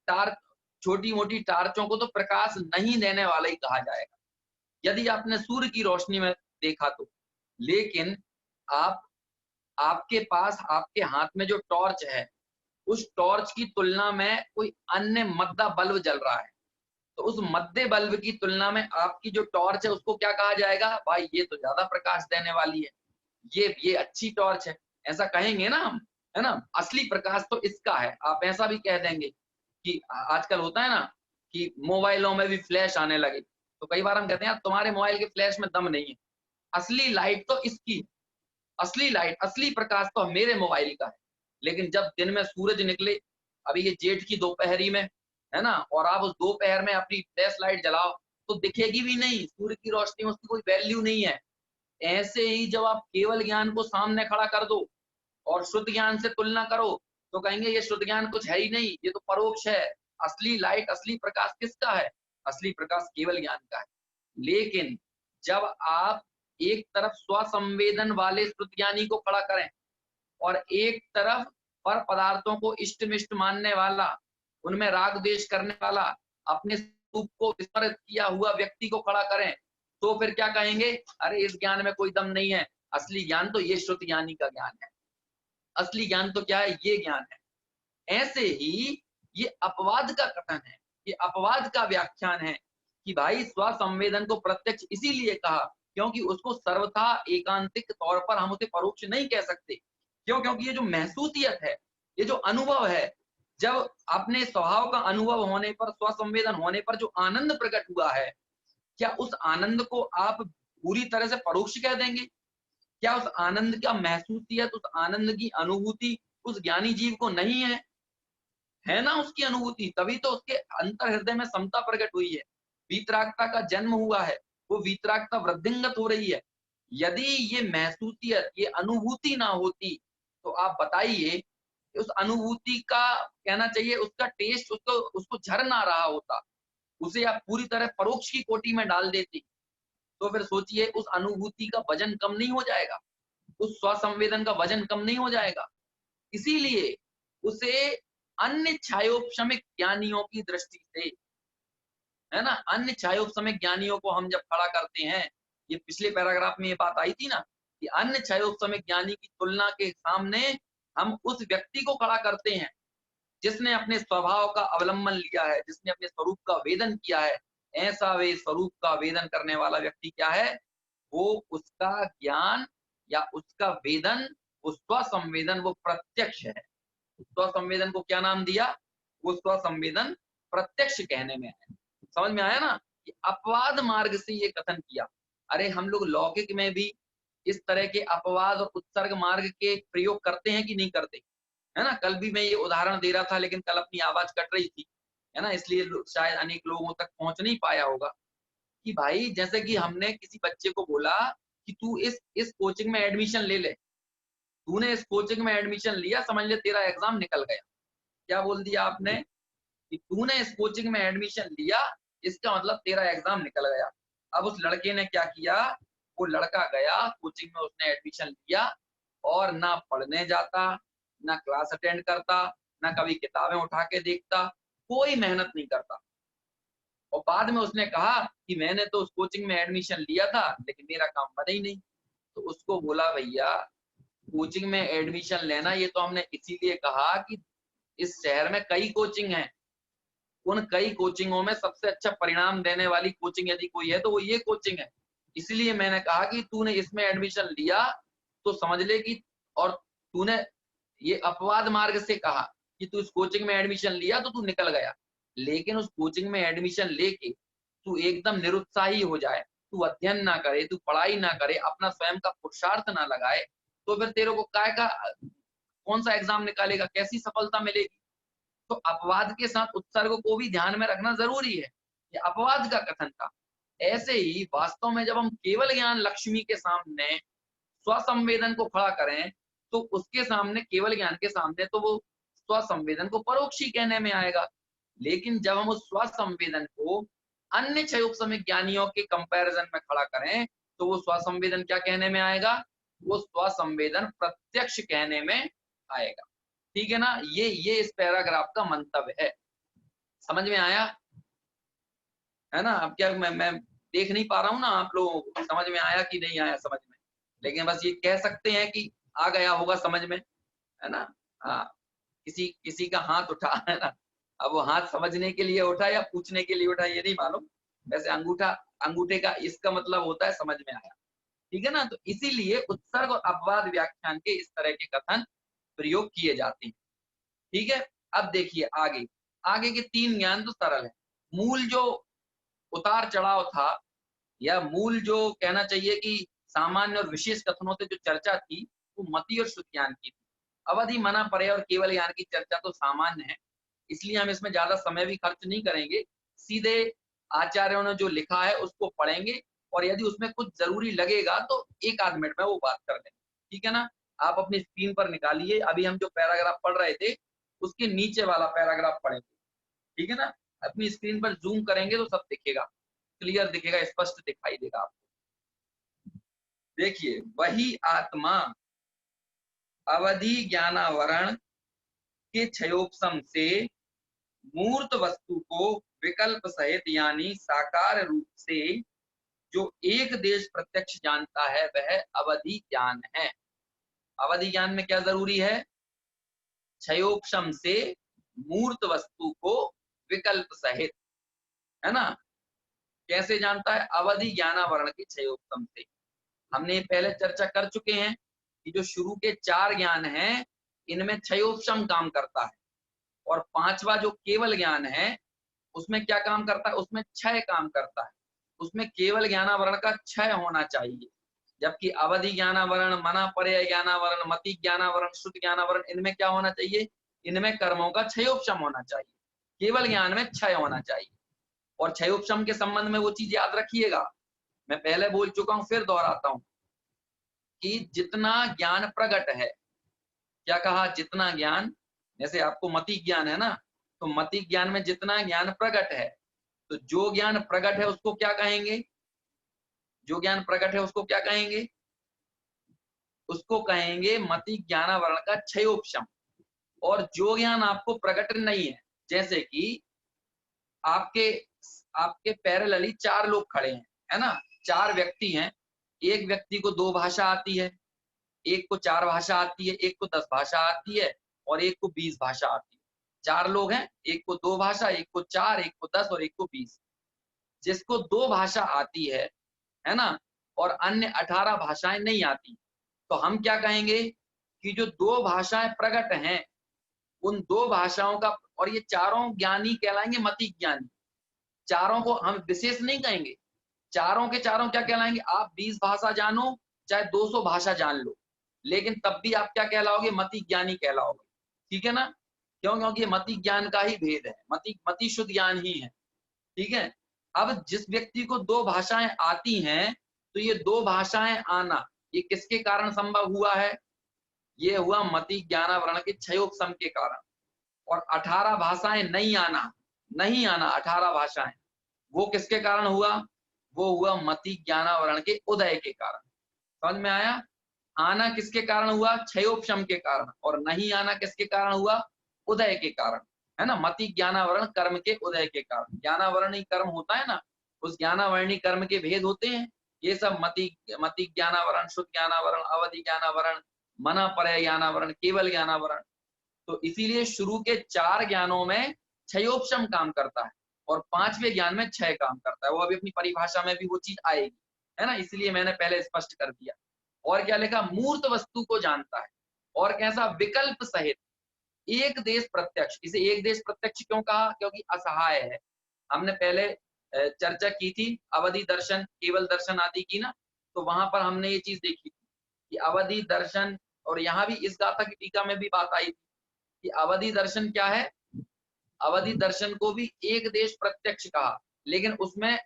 A: टार्च छोटी मोटी टार्चों को तो प्रकाश नहीं देने वाला ही कहा जाएगा, यदि आपने सूर्य की रोशनी में देखा तो। लेकिन आपके पास आपके हाथ में जो टॉर्च है, उस टॉर्च की तुलना में कोई अन्य मद्दा बल्ब जल रहा है, तो उस मद्दे बल्ब की तुलना में आपकी जो टॉर्च है उसको क्या कहा जाएगा? भाई ये तो ज्यादा प्रकाश देने वाली है, ये अच्छी टॉर्च है, ऐसा कहेंगे ना हम, है ना। असली प्रकाश तो इसका है। आप ऐसा भी कह देंगे कि आजकल होता है ना कि मोबाइलों में भी फ्लैश आने लगे, तो कई बार हम कहते हैं यार तुम्हारे मोबाइल के फ्लैश में दम नहीं है, असली लाइट तो इसकी, असली लाइट, असली प्रकाश तो मेरे मोबाइल का है। लेकिन जब दिन में सूरज निकले, अभी ये जेठ की दोपहरी में, है ना, और आप उस दोपहर में अपनी फ्लैश लाइट जलाओ तो दिखेगी भी नहीं, सूर्य की रोशनी में उसकी कोई वैल्यू नहीं है। ऐसे ही जब आप केवल ज्ञान को सामने खड़ा कर दो और शुद्ध ज्ञान से तुलना करो, तो कहेंगे ये शुद्ध ज्ञान कुछ है ही नहीं, ये तो परोक्ष है। असली लाइट, असली प्रकाश किसका है? असली प्रकाश केवल ज्ञान का है। लेकिन जब आप एक तरफ स्वसंवेदन वाले श्रुत ज्ञानी को खड़ा करें और एक तरफ पर पदार्थों को इष्टमिष्ट मानने वाला, उनमें राग द्वेष करने वाला, अपने स्वरूप को विस्मृत किया हुआ व्यक्ति को खड़ा करें, तो फिर क्या कहेंगे? अरे इस ज्ञान में कोई दम नहीं है, असली ज्ञान तो ये श्रुत ज्ञानी का ज्ञान है, असली ज्ञान तो क्या है? ये ज्ञान है। ऐसे ही ये अपवाद का कथन है, ये अपवाद का व्याख्यान है कि भाई स्वसंवेदन को प्रत्यक्ष इसीलिए कहा क्योंकि उसको सर्वथा एकांतिक तौर पर हम उसे परोक्ष नहीं कह सकते। क्यों? क्योंकि ये जो महसूसियत है, ये जो अनुभव है, जब अपने स्वभाव का अनुभव होने पर, स्वसंवेदन होने पर जो आनंद प्रकट हुआ है, क्या उस आनंद को आप पूरी तरह से परोक्ष कह देंगे? क्या उस आनंद का महसूसियत, उस आनंद की अनुभूति उस ज्ञानी जीव को नहीं है? है ना उसकी अनुभूति, तभी तो उसके अंतर हृदय में समता प्रकट हुई है, वीतरागता का जन्म हुआ है, वो वीतरागता वृद्धिंगत हो रही है। यदि ये महसूसियत, ये अनुभूति ना होती तो आप बताइए, उस अनुभूति का कहना चाहिए उसका टेस्ट उसको झर ना रहा होता, उसे आप पूरी तरह परोक्ष की कोटि में डाल देते, तो फिर सोचिए उस अनुभूति का वजन कम नहीं हो जाएगा, उस स्वसंवेदन का वजन कम नहीं हो जाएगा। इसीलिए उसे अन्य छायोपशमिक ज्ञानियों की दृष्टि से, है ना, अन्य छायोपशमिक ज्ञानियों को हम जब खड़ा करते हैं, ये पिछले पैराग्राफ में ये बात आई थी ना कि अन्य छायोपशमिक ज्ञानी की तुलना के सामने हम उस व्यक्ति को खड़ा करते हैं जिसने अपने स्वभाव का अवलंबन लिया है, जिसने अपने स्वरूप का वेदन किया है। ऐसा वे स्वरूप का वेदन करने वाला व्यक्ति क्या है? वो उसका ज्ञान या उसका वेदन, उस स्वसंवेदन वो प्रत्यक्ष है। स्वसंवेदन को क्या नाम दिया? वो स्वसंवेदन प्रत्यक्ष कहने में है। समझ में आया ना कि अपवाद मार्ग से ये कथन किया। अरे हम लोग लौकिक में भी इस तरह के अपवाद और उत्सर्ग मार्ग के प्रयोग करते हैं कि नहीं करते, है ना? कल भी मैं ये उदाहरण दे रहा था लेकिन कल अपनी आवाज कट रही थी, है ना, इसलिए शायद अनेक लोगों तक पहुंच नहीं पाया होगा कि भाई जैसे कि हमने किसी बच्चे को बोला कि तू इस कोचिंग में एडमिशन ले ले, तूने इस कोचिंग में एडमिशन लिया, समझ ले तेरा एग्जाम निकल गया। क्या बोल दिया आपने कि तूने इस कोचिंग में एडमिशन लिया, इसका मतलब तेरा एग्जाम निकल गया। अब उस लड़के ने क्या किया? वो लड़का गया कोचिंग में, उसने एडमिशन लिया और ना पढ़ने जाता, ना क्लास अटेंड करता, ना कभी किताबें उठा के देखता, कोई मेहनत नहीं करता। और बाद में उसने कहा कि मैंने तो उस कोचिंग में एडमिशन लिया था लेकिन मेरा काम बना ही नहीं। तो उसको बोला भैया कोचिंग में एडमिशन लेना ये तो हमने इसीलिए कहा कि इस शहर में कई कोचिंग हैं, उन कई कोचिंगों में सबसे अच्छा परिणाम देने वाली कोचिंग यदि कोई है तो वो ये कोचिंग है। इसलिए मैंने कहा कि तूने इसमें एडमिशन लिया तो समझ ले कि, और तूने ये अपवाद मार्ग से कहा कि तू इस कोचिंग में एडमिशन लिया तो तू निकल गया, लेकिन उस कोचिंग में एडमिशन लेके तू एकदम निरुत्साही हो जाए, तू अध्ययन ना करे, तू पढ़ाई ना करे, अपना स्वयं का पुरुषार्थ ना लगाए, तो फिर तेरे को काय का कौन सा एग्जाम निकालेगा, कैसी सफलता मिलेगी? तो अपवाद के साथ उत्सर्ग को भी ध्यान में रखना जरूरी है। ये अपवाद का कथन था। ऐसे ही वास्तव में जब हम केवल ज्ञान लक्ष्मी के सामने स्वसंवेदन को खड़ा करें तो उसके सामने, केवल ज्ञान के सामने, तो वो स्वसंवेदन को परोक्षी कहने में आएगा। लेकिन जब हम उस स्वसंवेदन को अन्य क्षयोपशमिक ज्ञानियों के कंपैरिजन में खड़ा करें तो वो स्वसंवेदन क्या कहने में आएगा? वो स्वसंवेदन प्रत्यक्ष कहने में आएगा। ठीक है ना? ये इस पैराग्राफ का मंतव्य है। समझ में आया? है ना? अब क्या मैं देख नहीं पा रहा हूँ ना आप लोगों को, समझ में आया कि नहीं आया समझ में, लेकिन बस ये कह सकते हैं कि आ गया होगा समझ में, है ना? हाँ, किसी किसी का हाथ उठा, है ना? अब वो हाथ समझने के लिए उठा या पूछने के लिए उठा ये नहीं मालूम। वैसे अंगूठे का इसका मतलब होता है समझ में आया। ठीक है ना? तो इसीलिए उत्सर्ग और अपवाद व्याख्यान के इस तरह के कथन प्रयोग किए जाते हैं। ठीक है? अब देखिए आगे, आगे के 3 ज्ञान तो सरल है। मूल जो उतार चढ़ाव था, या मूल जो कहना चाहिए कि सामान्य और विशेष कथनों से जो चर्चा थी वो मति और श्रुत ज्ञान की थी। अवधि, मना, पर्याय और केवल ज्ञान की चर्चा तो सामान्य है, इसलिए हम इसमें ज्यादा समय भी खर्च नहीं करेंगे। सीधे आचार्यों ने जो लिखा है उसको पढ़ेंगे और यदि उसमें कुछ जरूरी लगेगा तो एक आध मिनट में वो बात कर लेंगे। ठीक है ना? आप अपनी स्क्रीन पर निकालिए, अभी हम जो पैराग्राफ पढ़ रहे थे उसके नीचे वाला पैराग्राफ पढ़ेंगे। ठीक है ना? अपनी स्क्रीन पर जूम करेंगे तो सब दिखेगा। क्लियर दिखेगा, स्पष्ट दिखाई देगा आपको। देखिए, वही आत्मा अवधि ज्ञानावरण के क्षयोपशम से मूर्त वस्तु को विकल्प सहित यानी साकार रूप से जो एक देश प्रत्यक्ष जानता है वह अवधि ज्ञान है। अवधि ज्ञान में क्या जरूरी है? क्षयोपशम से मूर्त वस्तु को विकल्प सहित, है ना। कैसे जानता है? अवधि ज्ञानावरण के क्षयोपशम से। हमने पहले चर्चा कर चुके हैं कि जो शुरू के 4 ज्ञान हैं इनमें क्षयोपशम काम करता है, और 5वां जो केवल ज्ञान है उसमें क्या काम करता है? उसमें क्षय काम करता है। उसमें केवल ज्ञानावरण का क्षय होना चाहिए, जबकि अवधि ज्ञानावरण, मना पर्याय ज्ञानावरण, मति ज्ञानावरण, श्रुत ज्ञानावरण, इनमें क्या होना चाहिए? इनमें कर्मों का क्षयोपशम होना चाहिए। केवल ज्ञान में क्षय होना चाहिए। और क्षयोपशम के संबंध में वो चीज याद रखिएगा, मैं पहले बोल चुका हूं, फिर दोहराता हूं कि जितना ज्ञान प्रकट है, क्या कहा? जितना ज्ञान, जैसे आपको मति ज्ञान है ना, तो मति ज्ञान में जितना ज्ञान प्रकट है, तो जो ज्ञान प्रकट है उसको क्या कहेंगे? जो ज्ञान प्रकट है उसको क्या कहेंगे? उसको कहेंगे मति ज्ञानावरण का क्षयोपशम। और जो ज्ञान आपको प्रकट नहीं है, जैसे कि आपके आपके पैरेलली 4 लोग खड़े हैं, है ना, 4 व्यक्ति हैं। एक व्यक्ति को 2 भाषा आती है, एक को 4 भाषा आती है, एक को 10 भाषा आती है, और एक को 20 भाषा आती है। 4 लोग हैं, एक को 2 भाषा, एक को 4, एक को 10 और एक को 20। जिसको 2 भाषा आती है ना, और अन्य 18 भाषाएं नहीं आती, तो हम क्या कहेंगे कि जो 2 भाषाएं प्रकट हैं उन 2 भाषाओं का, और ये चारों ज्ञानी कहलाएंगे मति ज्ञानी। चारों को हम विशेष नहीं कहेंगे, चारों के चारों क्या कहलाएंगे? आप 20 भाषा जानो चाहे 200 भाषा जान लो, लेकिन तब भी आप क्या कहलाओगे? मति ज्ञानी कहलाओगे। ठीक है ना? क्यों? क्योंकि ये मति ज्ञान का ही भेद है, मति शुद्ध ज्ञान ही है। ठीक है। अब जिस व्यक्ति को 2 भाषाएं आती हैं, तो ये 2 भाषाएं आना ये किसके कारण संभव हुआ है? ये हुआ मति ज्ञानावरण के क्षयोपशम के कारण। और 18 भाषाएं नहीं आना 18 भाषाएं, वो किसके कारण हुआ? वो हुआ मति ज्ञानावरण के उदय के कारण। समझ में आया? आना किसके कारण हुआ? क्षयोपशम के कारण। और नहीं आना किसके कारण हुआ? उदय के कारण, है ना। मति ज्ञानावरण कर्म के उदय के कारण। ज्ञानावरणी कर्म होता है ना, उस ज्ञानावरणी कर्म के भेद होते हैं। ये सब मति ज्ञानावरण, शुद्ध ज्ञानावरण, अवधि ज्ञानावरण, मना पर्याय ज्ञानावरण, केवल ज्ञानावरण। तो इसीलिए शुरू के 4 ज्ञानों में क्षयोपशम काम करता है, और 5वें ज्ञान में क्षय काम करता है। वो अभी अपनी परिभाषा में भी वो चीज आएगी, है ना, इसलिए मैंने पहले स्पष्ट कर दिया। और क्या लिखा? मूर्त वस्तु को जानता है। और कैसा? विकल्प सहित, एक देश प्रत्यक्ष। इसे एक देश प्रत्यक्ष क्यों कहा? क्योंकि असहाय है। हमने पहले चर्चा की थी अवधि दर्शन, केवल दर्शन आदि की ना, तो वहां पर हमने ये चीज देखी थी कि अवधि दर्शन, और यहाँ भी इस गाथा की टीका में भी बात आई थी कि अवधि दर्शन क्या है? अवधि दर्शन को भी एक देश प्रत्यक्ष कहा, लेकिन उसमें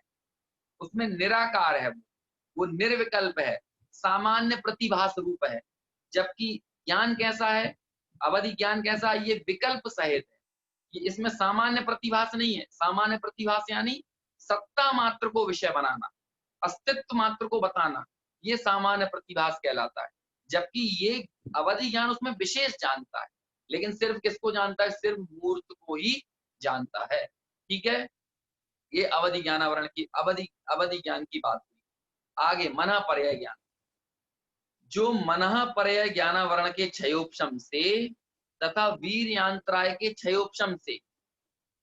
A: उसमें निराकार है, वो निर्विकल्प है, सामान्य प्रतिभास रूप है। जबकि ज्ञान कैसा है? अवधि ज्ञान कैसा है? ये विकल्प सहित है, कि इसमें सामान्य प्रतिभास नहीं है। सामान्य प्रतिभास यानी सत्ता मात्र को विषय बनाना, अस्तित्व मात्र को बताना, ये सामान्य प्रतिभास कहलाता है। जबकि ये अवधि ज्ञान उसमें विशेष जानता है, लेकिन सिर्फ किसको जानता है? सिर्फ मूर्त को ही जानता है। ठीक है, ये अवधि ज्ञानावरण की अवधि ज्ञान की बात हुई। आगे मना पर्याय ज्ञान। जो मनः पर्याय ज्ञानावरण के क्षयोपशम से तथा वीर यांतराय के क्षयोपशम से,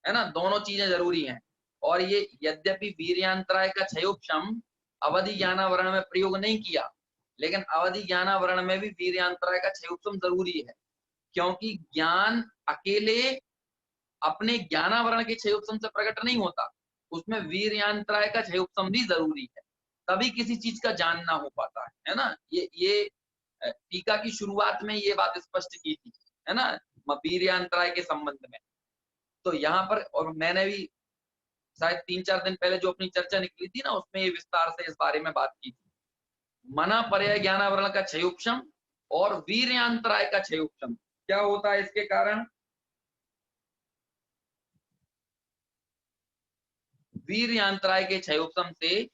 A: है ना, दोनों चीजें जरूरी हैं। और ये यद्यपि वीर यांतराय का क्षयोपशम अवधि ज्ञानावरण में प्रयोग नहीं किया, लेकिन अवधि ज्ञानावरण में भी वीर यांतराय का क्षयोपशम जरूरी है। क्योंकि ज्ञान अकेले अपने ज्ञानावरण के क्षयोपशम से प्रकट नहीं होता, उसमें वीर यांतराय का क्षयोपशम भी जरूरी है, तभी किसी चीज का जानना हो पाता है ना। ये टीका की शुरुआत में ये बात स्पष्ट की थी, है ना, वीर यांतराय के संबंध में। तो यहाँ पर, और मैंने भी शायद 3-4 दिन पहले जो अपनी चर्चा निकली थी ना, उसमें ये विस्तार से इस बारे में बात की थी। मना पर्याय ज्ञानावरण का क्षयोपशम और वीर्यांतराय का क्षयोपशम क्या होता है? इसके कारण वीर्यांतराय के क्षयोपशम से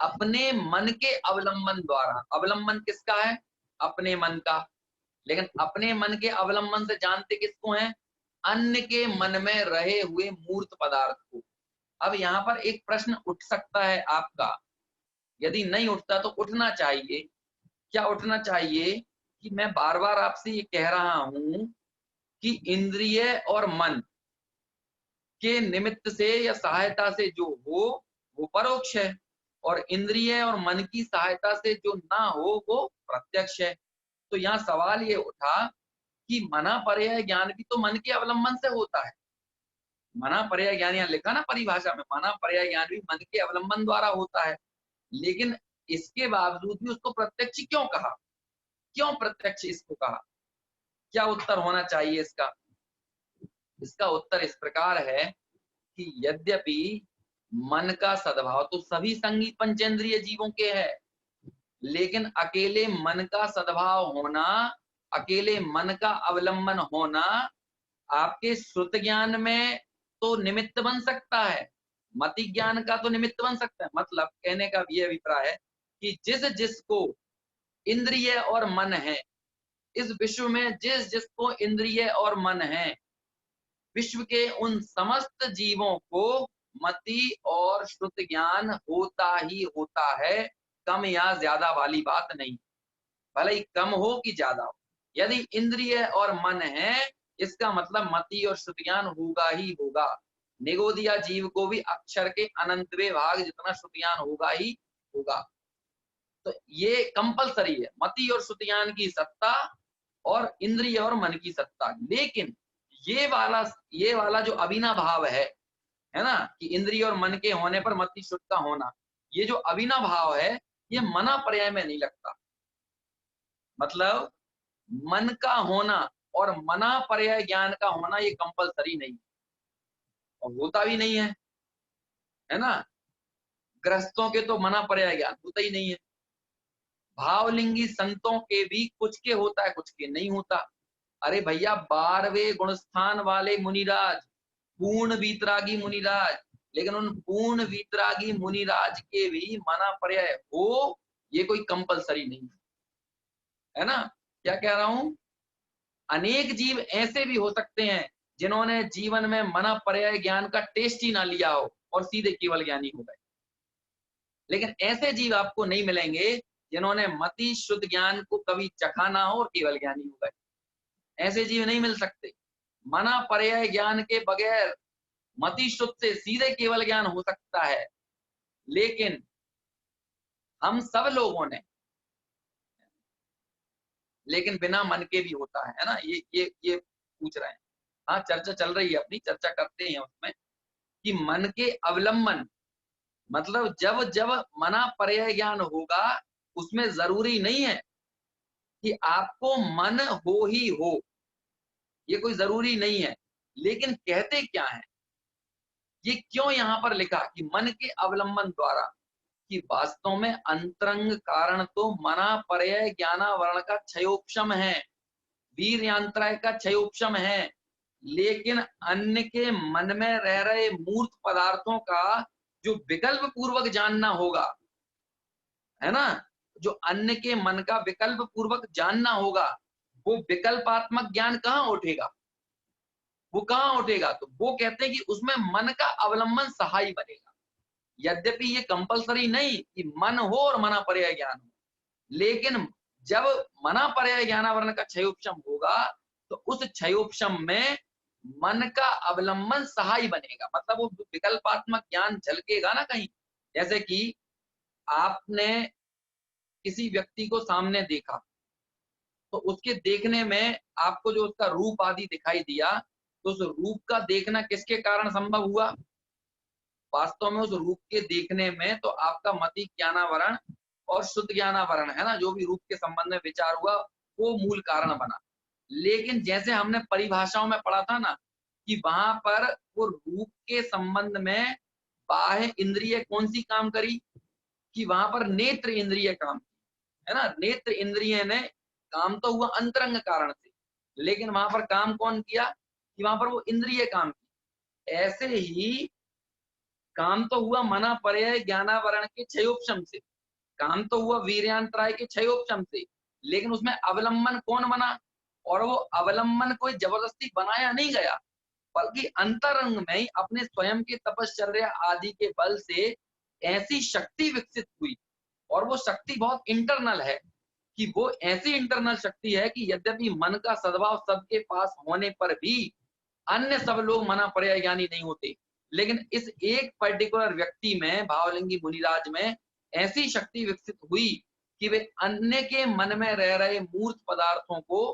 A: अपने मन के अवलंबन द्वारा, अवलंबन किसका है? अपने मन का। लेकिन अपने मन के अवलंबन से जानते किसको हैं? अन्य के मन में रहे हुए मूर्त पदार्थ को। अब यहाँ पर एक प्रश्न उठ सकता है आपका, यदि नहीं उठता तो उठना चाहिए। क्या उठना चाहिए? कि मैं बार बार आपसे ये कह रहा हूं कि इंद्रिय और मन के निमित्त से या सहायता से जो हो वो परोक्ष है, और इंद्रिय और मन की सहायता से जो ना हो वो प्रत्यक्ष है। तो यहाँ सवाल ये उठा कि मना पर्याय ज्ञान भी तो मन के अवलंबन से होता है। मना पर्याय ज्ञान यहाँ लिखा ना परिभाषा में, मना पर्याय ज्ञान भी मन के अवलंबन द्वारा होता है। लेकिन इसके बावजूद भी उसको प्रत्यक्ष क्यों कहा? क्यों प्रत्यक्ष इसको कहा? क्या उत्तर होना चाहिए इसका? इसका उत्तर इस प्रकार है कि यद्यपि मन का सद्भाव तो सभी संगी पंचेंद्रिय जीवों के है, लेकिन अकेले मन का सद्भाव होना, अकेले मन का अवलंबन होना आपके श्रुत ज्ञान में तो निमित्त बन सकता है, मति ज्ञान का तो निमित्त बन सकता है। मतलब कहने का ये अभिप्राय है कि जिस जिसको इंद्रिय और मन है, इस विश्व में जिस जिसको इंद्रिय और मन है, विश्व के उन समस्त जीवों को मति और श्रुत ज्ञान होता ही होता है, कम या ज्यादा वाली बात नहीं। भले ही कम हो कि ज्यादा हो, यदि इंद्रिय और मन है इसका मतलब मति और श्रुत ज्ञान होगा ही होगा। निगोदिया जीव को भी अक्षर के अनंतवे भाग जितना श्रुत ज्ञान होगा ही होगा। तो ये कंपलसरी है, मति और श्रुत ज्ञान की सत्ता और इंद्रिय और मन की सत्ता। लेकिन ये वाला जो अविनाभाव है ना, कि इंद्रिय और मन के होने पर मति श्रुत का होना, ये जो अविनाभाव है ये मना पर्याय में नहीं लगता। मतलब मन का होना और मना पर्याय ज्ञान का होना ये कंपलसरी नहीं और होता भी नहीं है ना। गृहस्थों के तो मना पर्याय ज्ञान होता ही नहीं है। भावलिंगी संतों के भी कुछ के होता है, कुछ के नहीं होता। अरे भैया 12वें गुणस्थान वाले मुनिराज, पूर्ण वीतरागी मुनिराज, लेकिन उन पूर्ण वीतरागी मुनिराज के भी मना पर्याय हो ये कोई कंपलसरी नहीं है ना। क्या कह रहा हूं? अनेक जीव ऐसे भी हो सकते हैं जिन्होंने जीवन में मना पर्याय ज्ञान का टेस्ट ही ना लिया हो और सीधे केवल ज्ञानी हो गए। लेकिन ऐसे जीव आपको नहीं मिलेंगे जिन्होंने मति शुद्ध ज्ञान को कभी चखा ना हो और केवल ज्ञानी हो गए। ऐसे जीव नहीं मिल सकते। मना पर्याय ज्ञान के बगैर मति शुद्ध से सीधे केवल ज्ञान हो सकता है, लेकिन हम सब लोगों ने, लेकिन बिना मन के भी होता है ना। ये पूछ रहे हैं। हाँ, चर्चा चल रही है, अपनी चर्चा करते हैं उसमें कि मन के अवलंबन, मतलब जब जब मना पर्याय ज्ञान होगा उसमें जरूरी नहीं है कि आपको मन हो ही हो, ये कोई जरूरी नहीं है। लेकिन कहते क्या है, ये क्यों यहां पर लिखा कि मन के अवलंबन द्वारा, कि वास्तव में अंतरंग कारण तो मना पर्याय ज्ञानावरण का क्षयोपशम है, वीर्यांतराय का क्षयोपशम है। लेकिन अन्य के मन में रह रहे मूर्त पदार्थों का जो विकल्प पूर्वक जानना होगा, है ना, जो अन्य के मन का विकल्प पूर्वक जानना होगा, वो विकल्पात्मक ज्ञान कहाँ उठेगा? वो कहाँ उठेगा? तो वो कहते हैं कि उसमें मन का अवलंबन सहाय बनेगा। यद्यपि ये कंपलसरी नहीं कि मन हो और मना पर्याय ज्ञान हो, लेकिन जब मना पर्याय ज्ञानावरण का क्षयोपशम होगा तो उस क्षयोपशम में मन का अवलंबन सहाय बनेगा। मतलब वो विकल्पात्मक ज्ञान झलकेगा ना कहीं। जैसे कि आपने किसी व्यक्ति को सामने देखा, तो उसके देखने में आपको जो उसका रूप आदि दिखाई दिया, तो उस रूप का देखना किसके कारण संभव हुआ? वास्तव में उस रूप के देखने में तो आपका मति ज्ञानावरण और शुद्ध ज्ञानावरण है ना, जो भी रूप के संबंध में विचार हुआ वो मूल कारण बना। लेकिन जैसे हमने परिभाषाओं में पढ़ा था ना कि वहां पर वो रूप के संबंध में बाह्य इंद्रिय कौन सी काम करी, कि वहां पर नेत्र इंद्रिय काम की, है ना। नेत्र इंद्रिय ने काम तो हुआ अंतरंग कारण से, लेकिन वहां पर काम कौन किया? कि वहां पर वो इंद्रिय काम की। ऐसे ही काम तो हुआ मना पर्याय ज्ञानावरण के क्षयोपशम से, काम तो हुआ वीर्यांतराय के क्षयोपशम से, लेकिन उसमें अवलंबन कौन बना? और वो अवलंबन कोई जबरदस्ती बनाया नहीं गया, बल्कि अंतरंग में ही अपने स्वयं की तपश्चर्या आदि के बल से ऐसी शक्ति विकसित हुई, और वो शक्ति बहुत इंटरनल है, कि वो ऐसी इंटरनल शक्ति है कि यद्यपि मन का सद्भाव सबके पास होने पर भी अन्य सब लोग मना पर्याय ज्ञानी नहीं होते, लेकिन इस एक पर्टिकुलर व्यक्ति में, भावलिंगी मुनिराज में, ऐसी शक्ति विकसित हुई कि वे अन्य के मन में रह रहे मूर्त पदार्थों को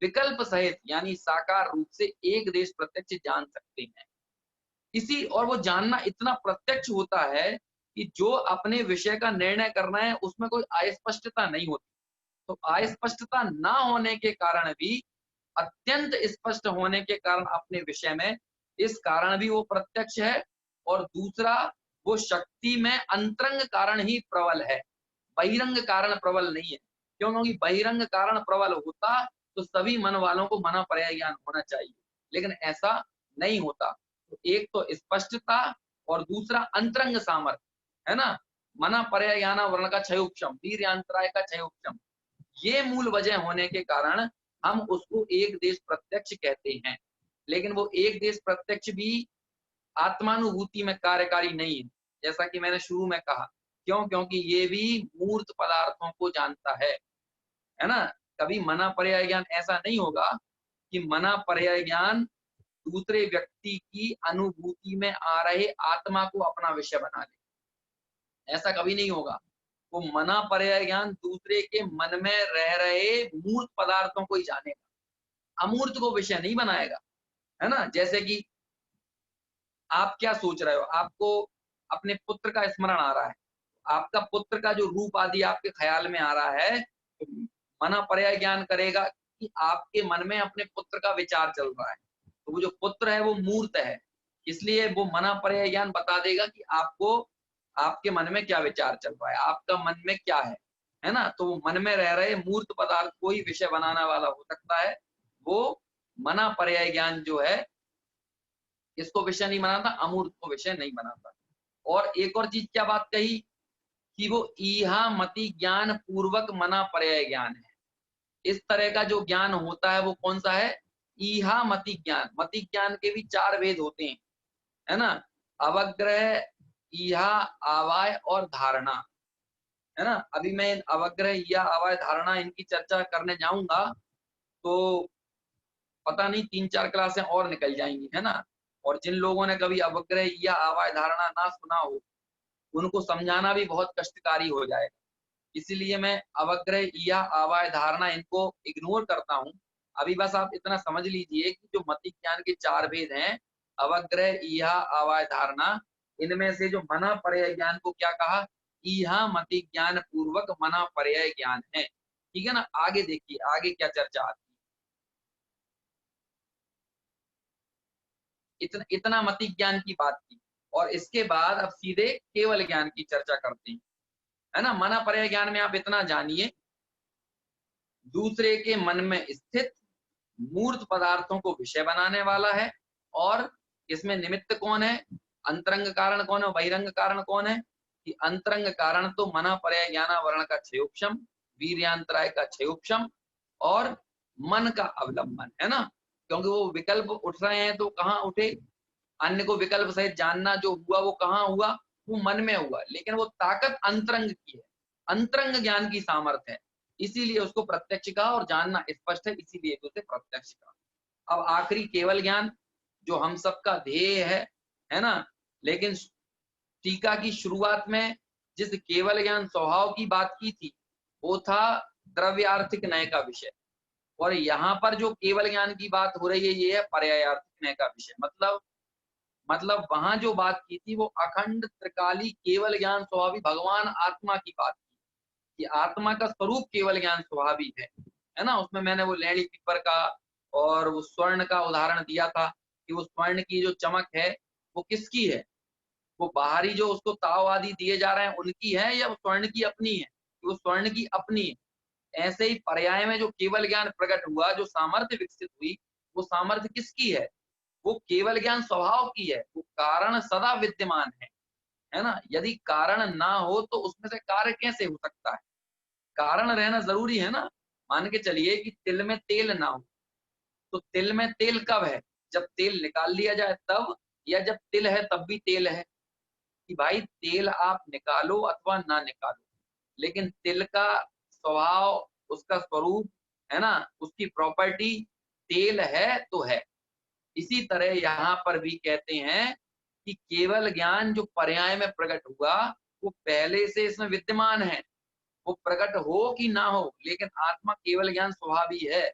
A: विकल्प सहित यानी साकार रूप से एक देश प्रत्यक्ष जान सकते हैं। इसी और वो जानना इतना प्रत्यक्ष होता है कि जो अपने विषय का निर्णय करना है उसमें कोई अस्पष्टता नहीं होती। तो अस्पष्टता ना होने के कारण भी अत्यंत स्पष्ट होने के कारण अपने विषय में, इस कारण भी वो प्रत्यक्ष है। और दूसरा, वो शक्ति में अंतरंग कारण ही प्रबल है, बहिरंग कारण प्रबल नहीं है। क्यों? क्योंकि बहिरंग कारण प्रबल होता तो सभी मन वालों को मना पर्याय ज्ञान होना चाहिए, लेकिन ऐसा नहीं होता। तो एक तो स्पष्टता और दूसरा अंतरंग सामर्थ्य है ना, मना पर्याय ज्ञान वर्ण का क्षयोपशम, वीर्यांतराय का क्षयोपशम, ये मूल वजह होने के कारण हम उसको एक देश प्रत्यक्ष कहते हैं। लेकिन वो एक देश प्रत्यक्ष भी आत्मानुभूति में कार्यकारी नहीं है, जैसा कि मैंने शुरू में कहा। क्यों? क्योंकि ये भी मूर्त पदार्थों को जानता है ना। कभी मना पर्याय ज्ञान ऐसा नहीं होगा कि मना पर्याय ज्ञान दूसरे व्यक्ति की अनुभूति में आ रहे आत्मा को अपना विषय बना ले, ऐसा कभी नहीं होगा। वो मना पर्याय ज्ञान दूसरे के मन में रह रहे मूर्त पदार्थों को ही जानेगा, अमूर्त को विषय नहीं बनाएगा, है ना। जैसे कि आप क्या सोच रहे हो, आपको अपने पुत्र का स्मरण आ रहा है, आपका पुत्र का जो रूप आदि आपके ख्याल में आ रहा है, तो मना पर्याय ज्ञान करेगा कि आपके मन में अपने पुत्र का विचार चल रहा है। तो वो जो पुत्र है वो मूर्त है, इसलिए वो मना पर्याय ज्ञान बता देगा कि आपको आपके मन में क्या विचार चल रहा है, आपका मन में क्या है ना। तो मन में रह रहे मूर्त पदार्थ को ही विषय बनाने वाला हो सकता है। वो मना पर्याय ज्ञान जो है इसको विषय नहीं बनाता, अमूर्त को विषय नहीं बनाता। और एक और चीज क्या बात कही कि वो ईहा मति ज्ञान पूर्वक मना पर्याय ज्ञान है। इस तरह का जो ज्ञान होता है वो कौन सा है? ईहा मति ज्ञान। मति ज्ञान के भी 4 भेद होते हैं, है ना। अवग्रह, ईहा, आवाय और धारणा, है ना। अभी मैं अवग्रह, ईहा, आवाय, धारणा इनकी चर्चा करने जाऊंगा तो पता नहीं 3-4 क्लासें और निकल जाएंगी, है ना। और जिन लोगों ने कभी अवग्रह या आवाय धारणा ना सुना हो, उनको समझाना भी बहुत कष्टकारी हो जाएगा। इसीलिए मैं अवग्रह या आवाय धारणा इनको इग्नोर करता हूं। अभी बस आप इतना समझ लीजिए कि जो मति ज्ञान के 4 भेद हैं, अवग्रह, ईहा, आवाय, धारणा, इनमें से जो मना पर्याय ज्ञान को क्या कहा? ईहा मति ज्ञान पूर्वक मना पर्याय ज्ञान है। ठीक है ना। आगे देखिए, आगे क्या चर्चा आती है। इतना मति ज्ञान की बात की, और इसके बाद अब सीधे केवल ज्ञान की चर्चा करते हैं, है ना। मना पर्याय ज्ञान में आप इतना जानिए, दूसरे के मन में स्थित मूर्त पदार्थों को विषय बनाने वाला है। और इसमें निमित्त कौन है? अंतरंग कारण कौन है, बहिरंग कारण कौन है? कि अंतरंग कारण तो मना पर्याय ज्ञानावरण का क्षयोपशम, वीर्यांतराय का क्षयोपशम और मन का अवलंबन, है ना। क्योंकि वो विकल्प उठ रहे हैं तो कहाँ उठे? अन्य को विकल्प सहित जानना जो हुआ वो कहाँ हुआ? वो मन में हुआ। लेकिन वो ताकत अंतरंग की है, अंतरंग ज्ञान की सामर्थ्य है, इसीलिए उसको प्रत्यक्ष कहा। और जानना स्पष्ट है, इसीलिए उसे प्रत्यक्ष कहा। अब आखिरी केवल ज्ञान, जो हम सबका ध्येय है ना। लेकिन टीका की शुरुआत में जिस केवल ज्ञान स्वभाव की बात की थी, वो था द्रव्यार्थिक न्याय का विषय। और यहाँ पर जो केवल ज्ञान की बात हो रही है, ये है पर्यायार्थिक न्याय का विषय। मतलब वहां जो बात की थी वो अखंड त्रिकाली केवल ज्ञान स्वभावी भगवान आत्मा की बात की, कि आत्मा का स्वरूप केवल ज्ञान स्वभावी है ना। उसमें मैंने वो लेडी पीपर का और वो स्वर्ण का उदाहरण दिया था कि वो स्वर्ण की जो चमक है वो किसकी है? वो बाहरी जो उसको ताव आदि दिए जा रहे हैं उनकी है, या स्वर्ण की अपनी है? वो स्वर्ण की अपनी है। ऐसे ही पर्याय में जो केवल ज्ञान प्रकट हुआ, जो सामर्थ्य विकसित हुई, वो सामर्थ्य किसकी है? वो केवल ज्ञान स्वभाव की है। वो कारण सदा विद्यमान है, है ना। यदि कारण ना हो तो उसमें से कार्य कैसे हो सकता है? कारण रहना जरूरी है ना। मान के चलिए कि तिल में तेल ना हो, तो तिल में तेल कब है? जब तेल निकाल लिया जाए तब, या जब तिल है तब भी तेल है? कि भाई तेल आप निकालो अथवा ना निकालो, लेकिन तिल का स्वभाव, उसका स्वरूप, है ना, उसकी प्रॉपर्टी तेल है तो है। इसी तरह यहाँ पर भी कहते हैं कि केवल ज्ञान जो पर्याय में प्रकट हुआ वो पहले से इसमें विद्यमान है। वो प्रकट हो कि ना हो, लेकिन आत्मा केवल ज्ञान स्वभावी है।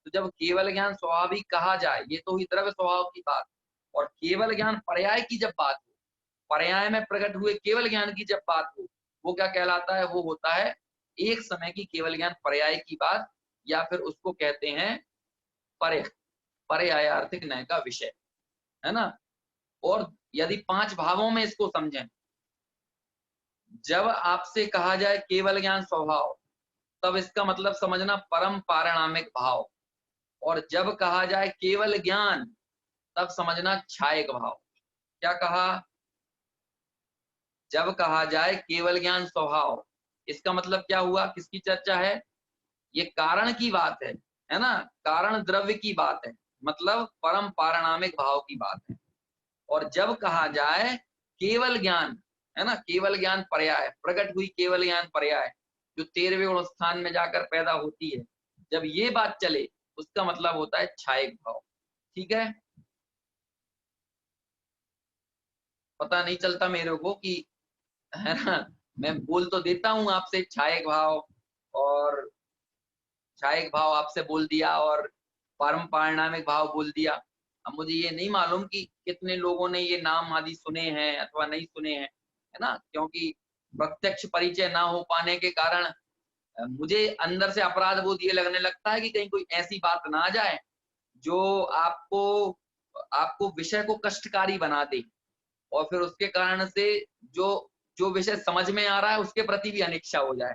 A: तो जब केवल ज्ञान स्वभावी कहा जाए, ये तो हुई द्रव्य स्वभाव की बात। और केवल ज्ञान पर्याय की जब बात हो, पर्याय में प्रकट हुए केवल ज्ञान की जब बात हो, वो क्या कहलाता है? वो होता है एक समय की केवल ज्ञान पर्याय की बात, या फिर उसको कहते हैं पर्य, पर्यायार्थिक न्याय का विषय, है ना। और यदि 5 भावों में इसको समझें, जब आपसे कहा जाए केवल ज्ञान स्वभाव, तब इसका मतलब समझना परम पारिणामिक भाव। और जब कहा जाए केवल ज्ञान, तब समझना छायक भाव। क्या कहा? जब कहा जाए केवल ज्ञान स्वभाव, इसका मतलब क्या हुआ? किसकी चर्चा है? ये कारण की बात है ना। कारण द्रव्य की बात है, मतलब परम पारिणामिक भाव की बात है। और जब कहा जाए केवल ज्ञान, है ना, केवल ज्ञान पर्याय, प्रकट हुई केवल ज्ञान पर्याय जो 13वें गुण स्थान में जाकर पैदा होती है, जब ये बात चले, उसका मतलब होता है छायक भाव। ठीक है। पता नहीं चलता मेरे को कि, है ना, मैं बोल तो देता हूं आपसे छायक भाव, और छायक भाव आपसे बोल दिया, और परम पारिणामिक भाव बोल दिया। अब मुझे ये नहीं मालूम कि कितने लोगों ने ये नाम आदि सुने हैं अथवा नहीं सुने हैं, है ना, क्योंकि प्रत्यक्ष परिचय ना हो पाने के कारण मुझे अंदर से अपराध बोध ये लगने लगता है कि कहीं कोई ऐसी बात ना आ जाए जो आपको आपको विषय को कष्टकारी बना दे, और फिर उसके कारण से जो जो विषय समझ में आ रहा है उसके प्रति भी अनिच्छा हो जाए,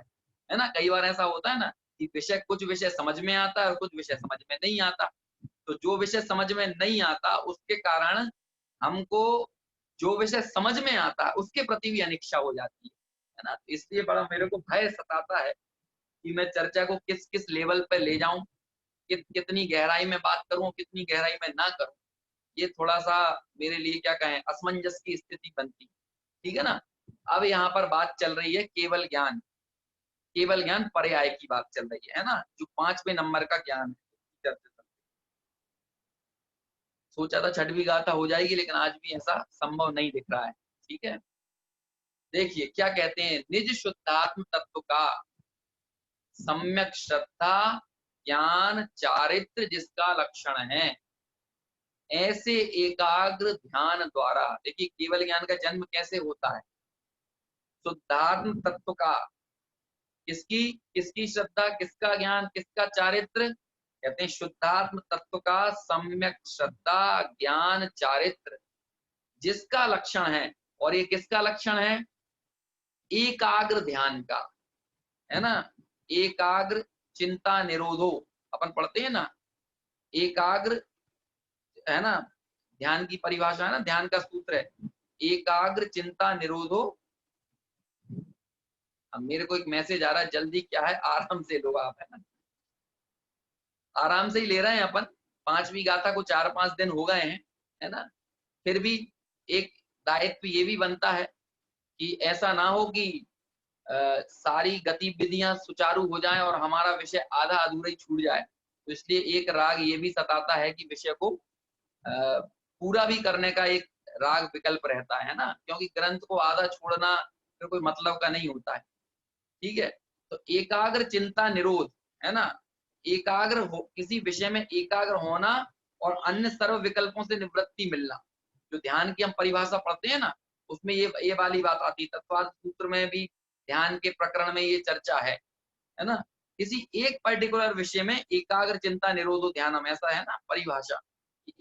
A: है ना। कई बार ऐसा होता है ना कि विषय, कुछ विषय समझ में आता है और कुछ विषय समझ में नहीं आता। तो जो विषय समझ में नहीं आता उसके कारण हमको जो विषय समझ में आता है उसके प्रति भी अनिच्छा हो जाती है ना। तो इसलिए बड़ा मेरे को भय सताता है कि मैं चर्चा को किस किस लेवल पे ले जाऊं, कितनी गहराई में बात करूं, कितनी गहराई में ना करूं। ये थोड़ा सा मेरे लिए क्या कहें, असमंजस की स्थिति बनती है। ठीक है ना। अब यहाँ पर बात चल रही है केवल ज्ञान, केवल ज्ञान पर्याय की बात चल रही है ना, जो 5वें नंबर का ज्ञान है। सोचा था छठवीं गाथा हो जाएगी, लेकिन आज भी ऐसा संभव नहीं दिख रहा है। ठीक है। देखिए क्या कहते हैं, निज शुद्धात्म तत्व का सम्यक श्रद्धा ज्ञान चारित्र जिसका लक्षण है, ऐसे एकाग्र ध्यान द्वारा। देखिए केवल ज्ञान का जन्म कैसे होता है? शुद्धात्म तत्व का, किसकी किसकी श्रद्धा, किसका ज्ञान, किसका चारित्र? कहते हैं शुद्धात्म तत्व का सम्यक श्रद्धा ज्ञान चारित्र जिसका लक्षण है। और ये किसका लक्षण है? एकाग्र ध्यान का, है ना। एकाग्र चिंता निरोधो, अपन पढ़ते हैं ना, एकाग्र, है ना, ध्यान की परिभाषा है ना, ध्यान का सूत्र है एकाग्र चिंता निरोधो। अब मेरे को एक मैसेज आ रहा है, जल्दी क्या है, आराम से लो आप, है ना, आराम से ही ले रहे हैं अपन। 5वीं गाथा को 4-5 दिन हो गए हैं, है ना। फिर भी एक दायित्व ये भी बनता है कि ऐसा ना हो कि सारी गतिविधियां सुचारू हो जाएं और हमारा विषय आधा अधूरा ही छूट जाए। तो इसलिए एक राग ये भी सताता है कि विषय को पूरा भी करने का एक राग विकल्प रहता है ना, क्योंकि ग्रंथ को आधा छोड़ना फिर कोई मतलब का नहीं होता है। ठीक है। तो एकाग्र चिंता निरोध, है ना, एकाग्र हो, किसी विषय में एकाग्र होना और अन्य सर्व विकल्पों से निवृत्ति मिलना। जो ध्यान की हम परिभाषा पढ़ते हैं ना, उसमें ये वाली बात आती है। तत्वाद सूत्र में भी ध्यान के प्रकरण में ये चर्चा है ना। किसी एक पर्टिकुलर विषय में एकाग्र चिंता निरोधो ध्यानम, ऐसा है ना परिभाषा।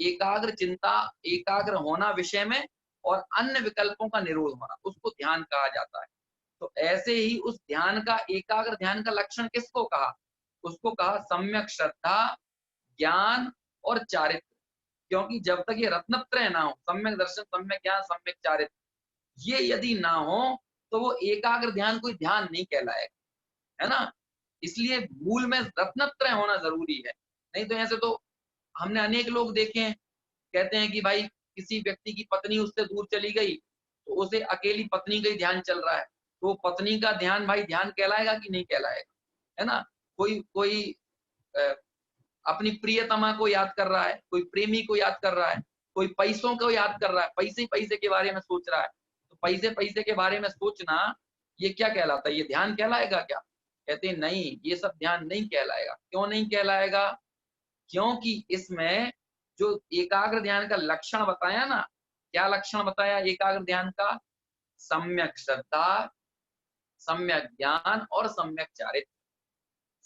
A: एकाग्र चिंता, एकाग्र होना विषय में, और अन्य विकल्पों का निरोध होना, उसको ध्यान कहा जाता है। तो ऐसे ही उस ध्यान का, एकाग्र ध्यान का लक्षण किसको कहा? उसको कहा सम्यक श्रद्धा ज्ञान और चारित्र। क्योंकि जब तक ये रत्नत्रय ना हो, सम्यक दर्शन, सम्यक ज्ञान, सम्यक चारित्र, ये यदि ना हो तो वो एकाग्र ध्यान कोई ध्यान नहीं कहलाएगा, है ना। इसलिए मूल में रत्नत्रय होना जरूरी है। नहीं तो ऐसे तो हमने अनेक लोग देखे हैं, कहते हैं कि भाई किसी व्यक्ति की पत्नी उससे दूर चली गई तो उसे अकेली पत्नी का ही ध्यान चल रहा है, तो पत्नी का ध्यान भाई ध्यान कहलाएगा कि नहीं कहलाएगा, है ना। कोई कोई अ, अपनी प्रियतमा को याद कर रहा है, कोई प्रेमी को याद कर रहा है, कोई पैसों को याद कर रहा है, पैसे पैसे के बारे में सोच रहा है, तो पैसे पैसे के बारे में सोचना ये क्या कहलाता है, ये ध्यान कहलाएगा क्या? कहते हैं नहीं, ये सब ध्यान नहीं कहलाएगा। क्यों नहीं कहलाएगा? क्योंकि इसमें जो एकाग्र ध्यान का लक्षण बताया ना, क्या लक्षण बताया एकाग्र ध्यान का? सम्यक श्रद्धा, सम्यक ज्ञान और सम्यक चारित्र।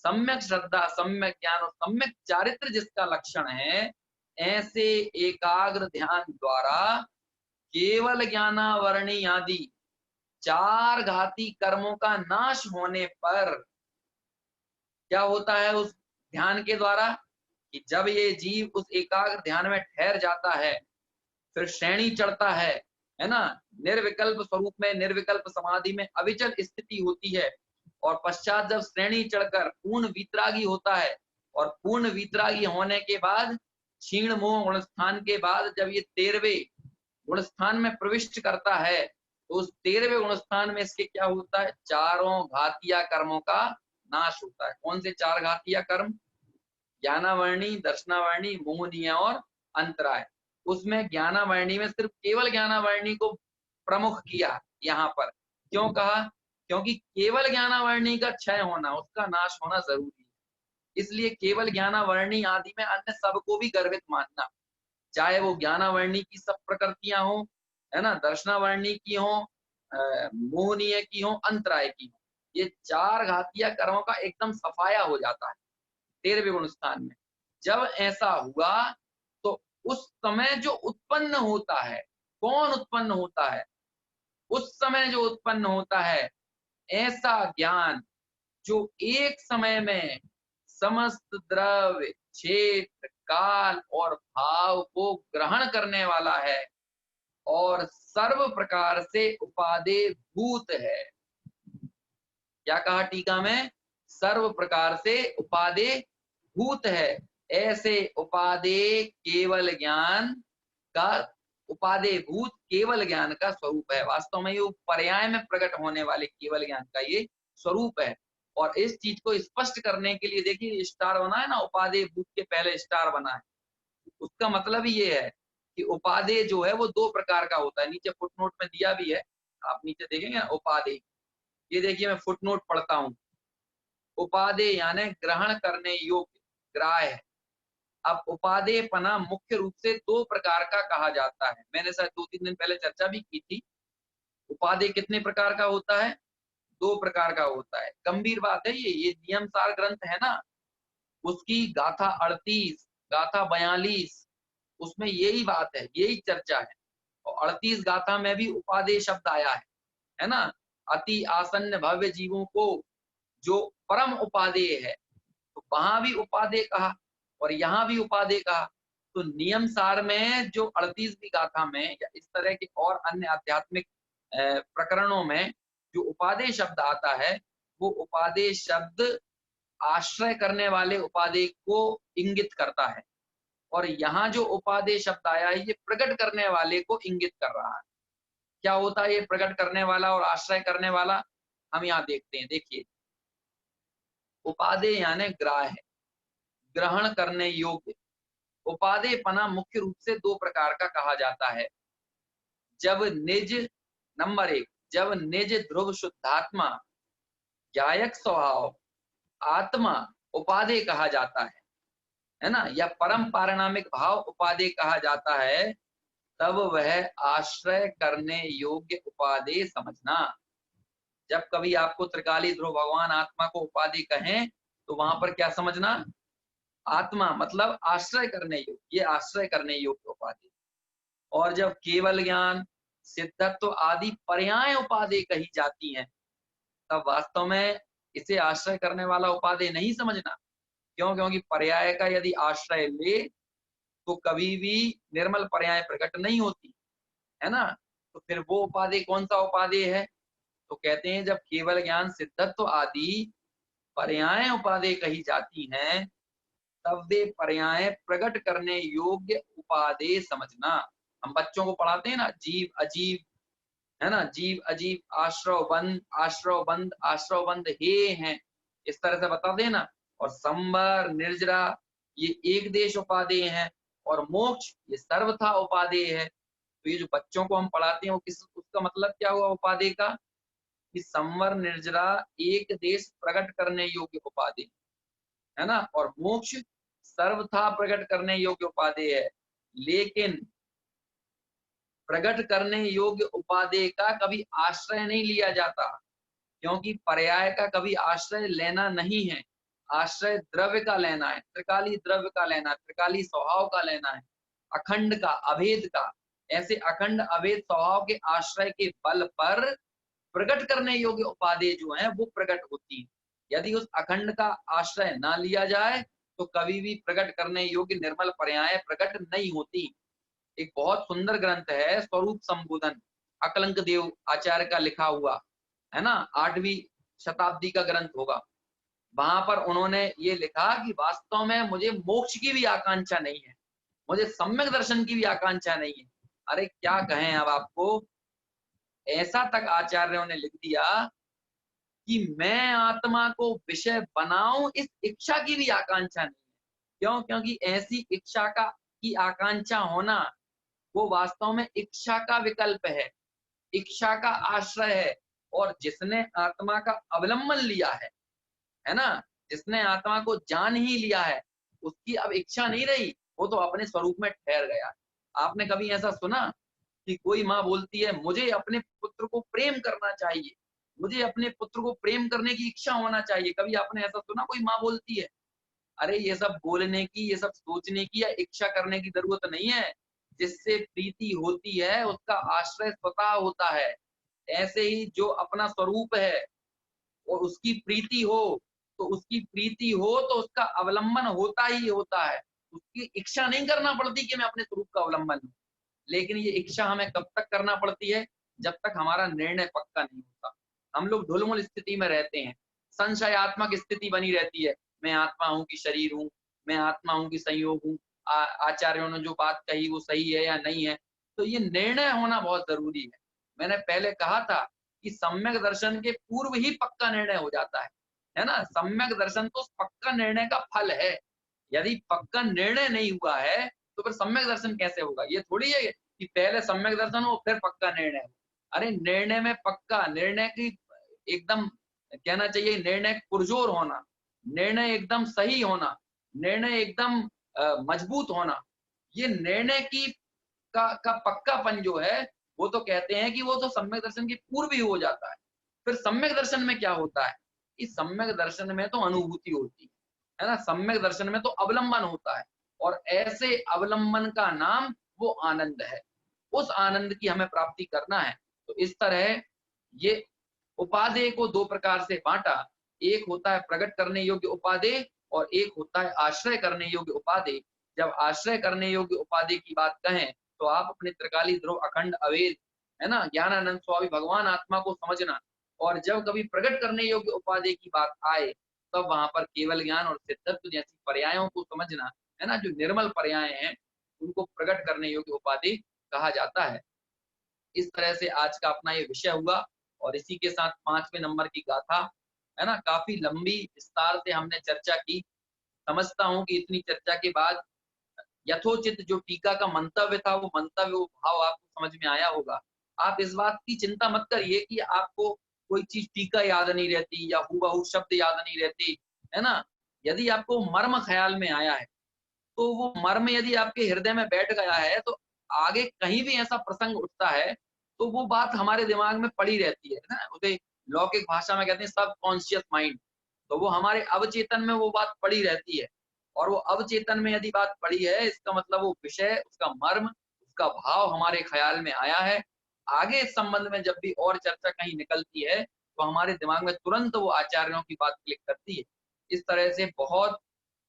A: सम्यक श्रद्धा, सम्यक ज्ञान और सम्यक चारित्र जिसका लक्षण है, ऐसे एकाग्र ध्यान द्वारा केवल ज्ञानावरणी आदि 4 घाती कर्मों का नाश होने पर क्या होता है उस ध्यान के द्वारा, कि जब ये जीव उस एकाग्र ध्यान में ठहर जाता है, फिर श्रेणी चढ़ता है ना, निर्विकल्प स्वरूप में, निर्विकल्प समाधि में अविचल स्थिति होती है, और पश्चात जब श्रेणी चढ़कर पूर्ण वीतरागी होता है, और पूर्ण वीतरागी होने के बाद क्षीण मोह गुणस्थान के बाद जब ये 13वें गुणस्थान में प्रविष्ट करता है, तो उस 13वें गुणस्थान में इसके क्या होता है? चारों घातिया कर्मों का नाश होता है। कौन से 4 घातिया कर्म? ज्ञानावर्णी, दर्शनावर्णी, मोहनीय और अंतराय। उसमें ज्ञानावर्णी में सिर्फ केवल ज्ञानावर्णी को प्रमुख किया यहाँ पर। क्यों कहा? क्योंकि केवल ज्ञानावर्णी का क्षय होना, उसका नाश होना जरूरी है। इसलिए केवल ज्ञानावर्णी आदि में अन्य सबको भी गर्भित मानना, चाहे वो ज्ञानावर्णी की सब प्रकृतियां हो, है ना, दर्शनावर्णी की हो, मोहनीय की हो, अंतराय की हो, ये 4 घातिया कर्मों का एकदम सफाया हो जाता है 13वें गुण स्थान में। जब ऐसा हुआ तो उस समय जो उत्पन्न होता है, कौन उत्पन्न होता है? उस समय जो उत्पन्न होता है ऐसा ज्ञान जो एक समय में समस्त द्रव्य, क्षेत्र, काल और भाव को ग्रहण करने वाला है और सर्व प्रकार से उपादेय भूत है। क्या कहा टीका में? सर्व प्रकार से उपादेय भूत है। ऐसे उपादेय केवल ज्ञान का, उपादेय भूत केवल ज्ञान का स्वरूप है। वास्तव में ये पर्याय में प्रकट होने वाले केवल ज्ञान का ये स्वरूप है। और इस चीज को स्पष्ट करने के लिए देखिए स्टार बना है ना, उपादेय भूत के पहले स्टार बना है। उसका मतलब ही ये है कि उपादेय जो है वो 2 प्रकार का होता है। नीचे फुटनोट में दिया भी है, आप नीचे देखेंगे ना उपादेय। ये देखिए मैं फुटनोट पढ़ता हूँ। उपादेय यानी ग्रहण करने योग्य, ग्राह्य है। अब उपादेयपना मुख्य रूप से 2 प्रकार का कहा जाता है। मैंने शायद 2-3 दिन पहले चर्चा भी की थी। उपादेय कितने प्रकार का होता है? 2 प्रकार का होता है। गंभीर बात है ये नियमसार ग्रंथ है ना, उसकी गाथा 38, गाथा 42, उसमें यही बात है, यही चर्चा है। और 38 गाथा में भी उपादेय शब्द आया है ना। अति आसन्न भव्य जीवों को जो परम उपादेय है, तो वहां भी उपादेय कहा और यहाँ भी उपादेय कहा। तो नियम सार में जो 38वीं गाथा में या इस तरह के और अन्य आध्यात्मिक प्रकरणों में जो उपादेय शब्द आता है, वो उपादेय शब्द आश्रय करने वाले उपादेय को इंगित करता है। और यहाँ जो उपादेय शब्द आया है ये प्रकट करने वाले को इंगित कर रहा है। क्या होता है ये प्रकट करने वाला और आश्रय करने वाला? हम यहाँ देखते हैं। देखिए उपादेय यानी ग्राह्य, ग्रहण करने योग्य। उपादेयपना मुख्य रूप से 2 प्रकार का कहा जाता है। जब निज, नंबर 1, जब निज ध्रुव शुद्धात्मा, ज्ञायक स्वभाव आत्मा उपादेय कहा जाता है ना, या परम पारिणामिक भाव उपादेय कहा जाता है, तब वह आश्रय करने योग्य उपादेय समझना। जब कभी आपको त्रिकाली ध्रुव भगवान आत्मा को उपादेय कहें तो वहां पर क्या समझना? आत्मा मतलब आश्रय करने योग्य, ये आश्रय करने योग्य उपाधि। और जब केवल ज्ञान, सिद्धत्व आदि पर्याय उपाधि कही जाती हैं, तब वास्तव में इसे आश्रय करने वाला उपाधि नहीं समझना। क्यों? क्योंकि पर्याय का यदि आश्रय ले तो कभी भी निर्मल पर्याय प्रकट नहीं होती, है ना। तो फिर वो उपादेय कौन सा उपादेय है? तो कहते हैं जब केवल ज्ञान सिद्धत्व आदि पर्याय उपादेय कही जाती हैं, तब वे पर्याय प्रकट करने योग्य उपादेय समझना। हम बच्चों को पढ़ाते हैं ना, जीव अजीव, है ना, जीव अजीव, आश्रव बंद हे हैं, इस तरह से बताते हैं ना। और संवर निर्जरा ये एक देश उपादेय है, और मोक्ष ये सर्वथा उपादेय है। तो ये जो बच्चों को हम पढ़ाते हैं वो किस, उसका मतलब क्या हुआ उपादेय का, कि संवर निर्जरा एक देश प्रकट करने योग्य उपादेय है ना, और मोक्ष सर्वथा प्रकट करने योग्य उपादेय है। लेकिन प्रकट करने योग्य उपादेय का कभी आश्रय नहीं लिया जाता, क्योंकि पर्याय का कभी आश्रय लेना नहीं है, आश्रय द्रव्य का लेना है, त्रिकाली द्रव्य का लेना है, त्रिकाली स्वभाव का लेना है, अखंड का, अभेद का। ऐसे अखंड अभेद स्वभाव के आश्रय के बल पर प्रकट करने योग्य उपादेय जो है वो प्रकट होती है। यदि उस अखंड का आश्रय ना लिया जाए तो कभी भी प्रकट करने योग्य निर्मल पर्याय प्रकट नहीं होती। एक बहुत सुंदर ग्रंथ है स्वरूप संबोधन, अकलंक देव आचार्य का लिखा हुआ, है ना, 8वीं शताब्दी का ग्रंथ होगा। वहां पर उन्होंने ये लिखा कि वास्तव में मुझे मोक्ष की भी आकांक्षा नहीं है, मुझे सम्यक दर्शन की भी आकांक्षा नहीं है। अरे क्या कहें अब आपको, ऐसा तक आचार्यों ने लिख दिया कि मैं आत्मा को विषय बनाऊं इस इच्छा की भी आकांक्षा नहीं है। क्यों? क्योंकि ऐसी इच्छा का की आकांक्षा होना वो वास्तव में इच्छा का विकल्प है, इच्छा का आश्रय है। और जिसने आत्मा का अवलंबन लिया है ना, जिसने आत्मा को जान ही लिया है, उसकी अब इच्छा नहीं रही, वो तो अपने स्वरूप में ठहर गया। आपने कभी ऐसा सुना कि कोई माँ बोलती है मुझे अपने पुत्र को प्रेम करना चाहिए, मुझे अपने पुत्र को प्रेम करने की इच्छा होना चाहिए? कभी आपने ऐसा सुना कोई माँ बोलती है? अरे ये सब बोलने की, ये सब सोचने की या इच्छा करने की जरूरत नहीं है। जिससे प्रीति होती है उसका आश्रय स्वतः होता है। ऐसे ही जो अपना स्वरूप है और उसकी प्रीति हो, तो उसकी प्रीति हो तो उसका अवलंबन होता ही होता है। उसकी इच्छा नहीं करना पड़ती कि मैं अपने स्वरूप का अवलंबन हूं। लेकिन ये इच्छा हमें कब तक करना पड़ती है? जब तक हमारा निर्णय पक्का नहीं होता। हम लोग ढुलमुल स्थिति में रहते हैं, संशयात्मक स्थिति बनी रहती है। मैं आत्मा हूं कि शरीर हूं, मैं आत्मा हूं कि संयोग हूं, आचार्यों ने जो बात कही वो सही है या नहीं है। तो ये निर्णय होना बहुत जरूरी है। मैंने पहले कहा था कि सम्यक दर्शन के पूर्व ही पक्का निर्णय हो जाता है ना। सम्यक दर्शन तो पक्का निर्णय का फल है। यदि पक्का निर्णय नहीं हुआ है तो फिर सम्यक दर्शन कैसे होगा? ये थोड़ी है कि पहले सम्यक दर्शन हो फिर पक्का निर्णय हो। अरे निर्णय में पक्का, निर्णय की एकदम कहना चाहिए निर्णय पुरजोर होना, निर्णय एकदम सही होना, निर्णय एकदम मजबूत होना, ये निर्णय की का पक्कापन जो है वो तो कहते हैं कि वो तो सम्यक दर्शन के पूर्व ही हो जाता है। फिर सम्यक दर्शन में क्या होता है? इस सम्यक दर्शन में तो अनुभूति होती है ना, सम्यक दर्शन में तो अवलंबन होता है, और ऐसे अवलंबन का नाम वो आनंद है। उस आनंद की हमें प्राप्ति करना है। तो इस तरह ये उपादेय को दो प्रकार से बांटा। एक होता है प्रकट करने योग्य उपादेय और एक होता है आश्रय करने योग्य उपादेय। जब आश्रय करने योग्य उपादेय की बात कहें तो आप अपने त्रिकाली ध्रुव अखंड अवेद, है ना, ज्ञानानंद स्वामी भगवान आत्मा को समझना। और जब कभी प्रकट करने योग्य उपादेय की बात आए तब वहां पर केवल ज्ञान और सिद्धत्व जैसी पर्यायों को समझना, है ना, जो निर्मल पर्याय हैं उनको प्रकट करने योग्य उपादेय कहा जाता है। इस तरह से आज का अपना ये विषय हुआ, और इसी के साथ 5वें नंबर की गाथा, है ना, काफी लंबी विस्तार से हमने चर्चा की। समझता हूं कि इतनी चर्चा के बाद यथोचित जो टीका का मंतव्य था वो मंतव्य, वो भाव आपको समझ में आया होगा। आप इस बात की चिंता मत करिए कि आपको कोई चीज टीका याद नहीं रहती या हूबहू शब्द याद नहीं रहती, है ना। यदि आपको मर्म ख्याल में आया है तो वो मर्म यदि आपके हृदय में बैठ गया है तो आगे कहीं भी ऐसा प्रसंग उठता है तो वो बात हमारे दिमाग में पड़ी रहती है ना। उसे लौकिक भाषा में कहते हैं सब कॉन्शियस माइंड। तो वो हमारे अवचेतन में वो बात पड़ी रहती है, और वो अवचेतन में यदि बात पड़ी है इसका मतलब वो विषय, उसका मर्म, उसका भाव हमारे ख्याल में आया है। आगे इस संबंध में जब भी और चर्चा कहीं निकलती है तो हमारे दिमाग में तुरंत वो आचार्यों की बात क्लिक करती है। इस तरह से बहुत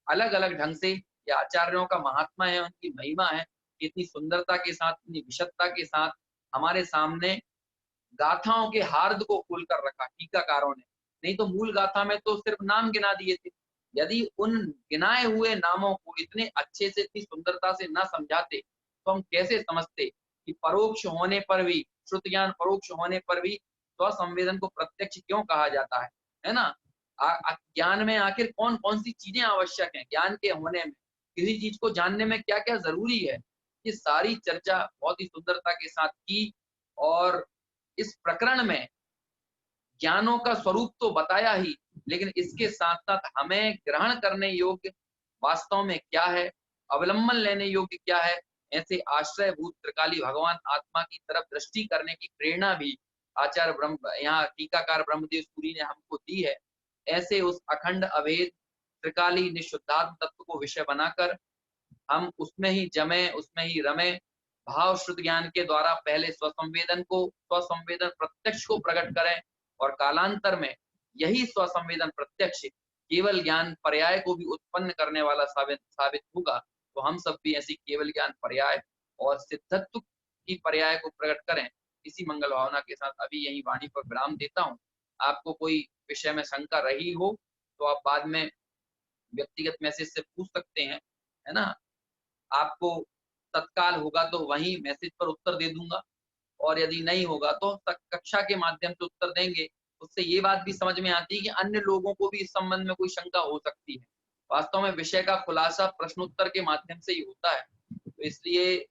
A: अलग अलग ढंग से ये आचार्यों का महात्मा है, उनकी महिमा है, इतनी सुंदरता के साथ, इतनी विशदता के साथ हमारे सामने गाथाओं के हार्द को खोलकर रखा टीकाकारों ने, नहीं तो मूल गाथा में तो सिर्फ नाम गिना दिए थे। यदि उन गिनाए हुए नामों को इतने अच्छे से, इतनी सुंदरता से न समझाते तो हम कैसे समझते कि परोक्ष होने पर भी, श्रुत ज्ञान परोक्ष होने पर भी स्वसंवेदन को प्रत्यक्ष क्यों कहा जाता है ना। ज्ञान में आखिर कौन कौन सी चीजें आवश्यक हैं, ज्ञान के होने में किसी चीज को जानने में क्या क्या जरूरी है, ये सारी चर्चा बहुत ही सुंदरता के साथ की। और इस प्रकरण में ज्ञानों का स्वरूप तो बताया ही, लेकिन इसके साथ साथ हमें ग्रहण करने योग्य वास्तव में क्या है, अवलंबन लेने योग्य क्या है, ऐसे आश्रय भूत त्रिकाली भगवान आत्मा की तरफ दृष्टि करने की प्रेरणा भी आचार्य ब्रह्म, यहाँ टीकाकार ब्रह्मदेव सूरी ने हमको दी है। ऐसे उस अखंड अभेद त्रिकाली निशुद्धात्म तत्व को विषय बनाकर हम उसमें ही जमे, उसमें ही रमे, भाव शुद्ध ज्ञान के द्वारा पहले स्वसंवेदन को, स्वसंवेदन प्रत्यक्ष को प्रकट करें, और कालांतर में यही स्वसंवेदन प्रत्यक्ष केवल ज्ञान पर्याय को भी उत्पन्न करने वाला साबित होगा। तो हम सब भी ऐसी केवल ज्ञान पर्याय और सिद्धत्व की पर्याय को प्रकट करें। इसी मंगल भावना के साथ अभी यही वाणी पर विराम देता हूँ। आपको कोई विषय में शंका रही हो तो आप बाद में व्यक्तिगत मैसेज से पूछ सकते हैं, है ना। आपको तत्काल होगा तो वही मैसेज पर उत्तर दे दूंगा, और यदि नहीं होगा तो कक्षा के माध्यम से उत्तर देंगे। उससे ये बात भी समझ में आती है कि अन्य लोगों को भी इस संबंध में कोई शंका हो सकती है। वास्तव में विषय का खुलासा प्रश्नोत्तर के माध्यम से ही होता है, तो इसलिए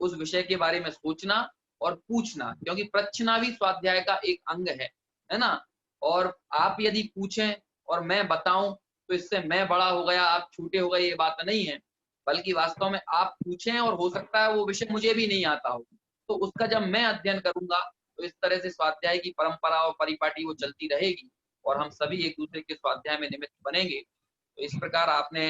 A: उस विषय के बारे में सोचना और पूछना, क्योंकि प्रश्ना भी स्वाध्याय का एक अंग है ना। और आप यदि पूछें और मैं बताऊं तो इससे मैं बड़ा हो गया, आप छोटे हो गए, ये बात नहीं है। बल्कि वास्तव में आप पूछें और हो सकता है वो विषय मुझे भी नहीं आता हो, तो उसका जब मैं अध्ययन करूंगा तो इस तरह से स्वाध्याय की परंपरा और परिपाटी वो चलती रहेगी, और हम सभी एक दूसरे के स्वाध्याय में निमित्त बनेंगे। तो इस प्रकार आपने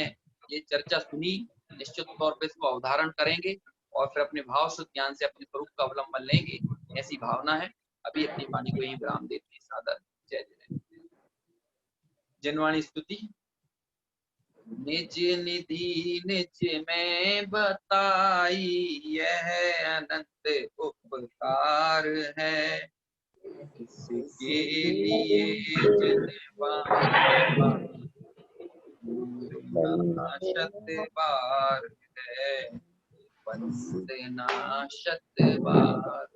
A: ये चर्चा सुनी, निश्चित तौर पर इसको अवधारण करेंगे और फिर अपने भाव शुद्ध ज्ञान से अपने स्वरूप का अवलंबन लेंगे, ऐसी भावना है। अभी अपनी वाणी को यही विराम देते हैं। सादर जय जय। जनवाणी स्तुति। निज निधि निज में बताई, यह अनंत उपकार है। इसके लिए जनवाणी शत बार है, वंदना शत बार।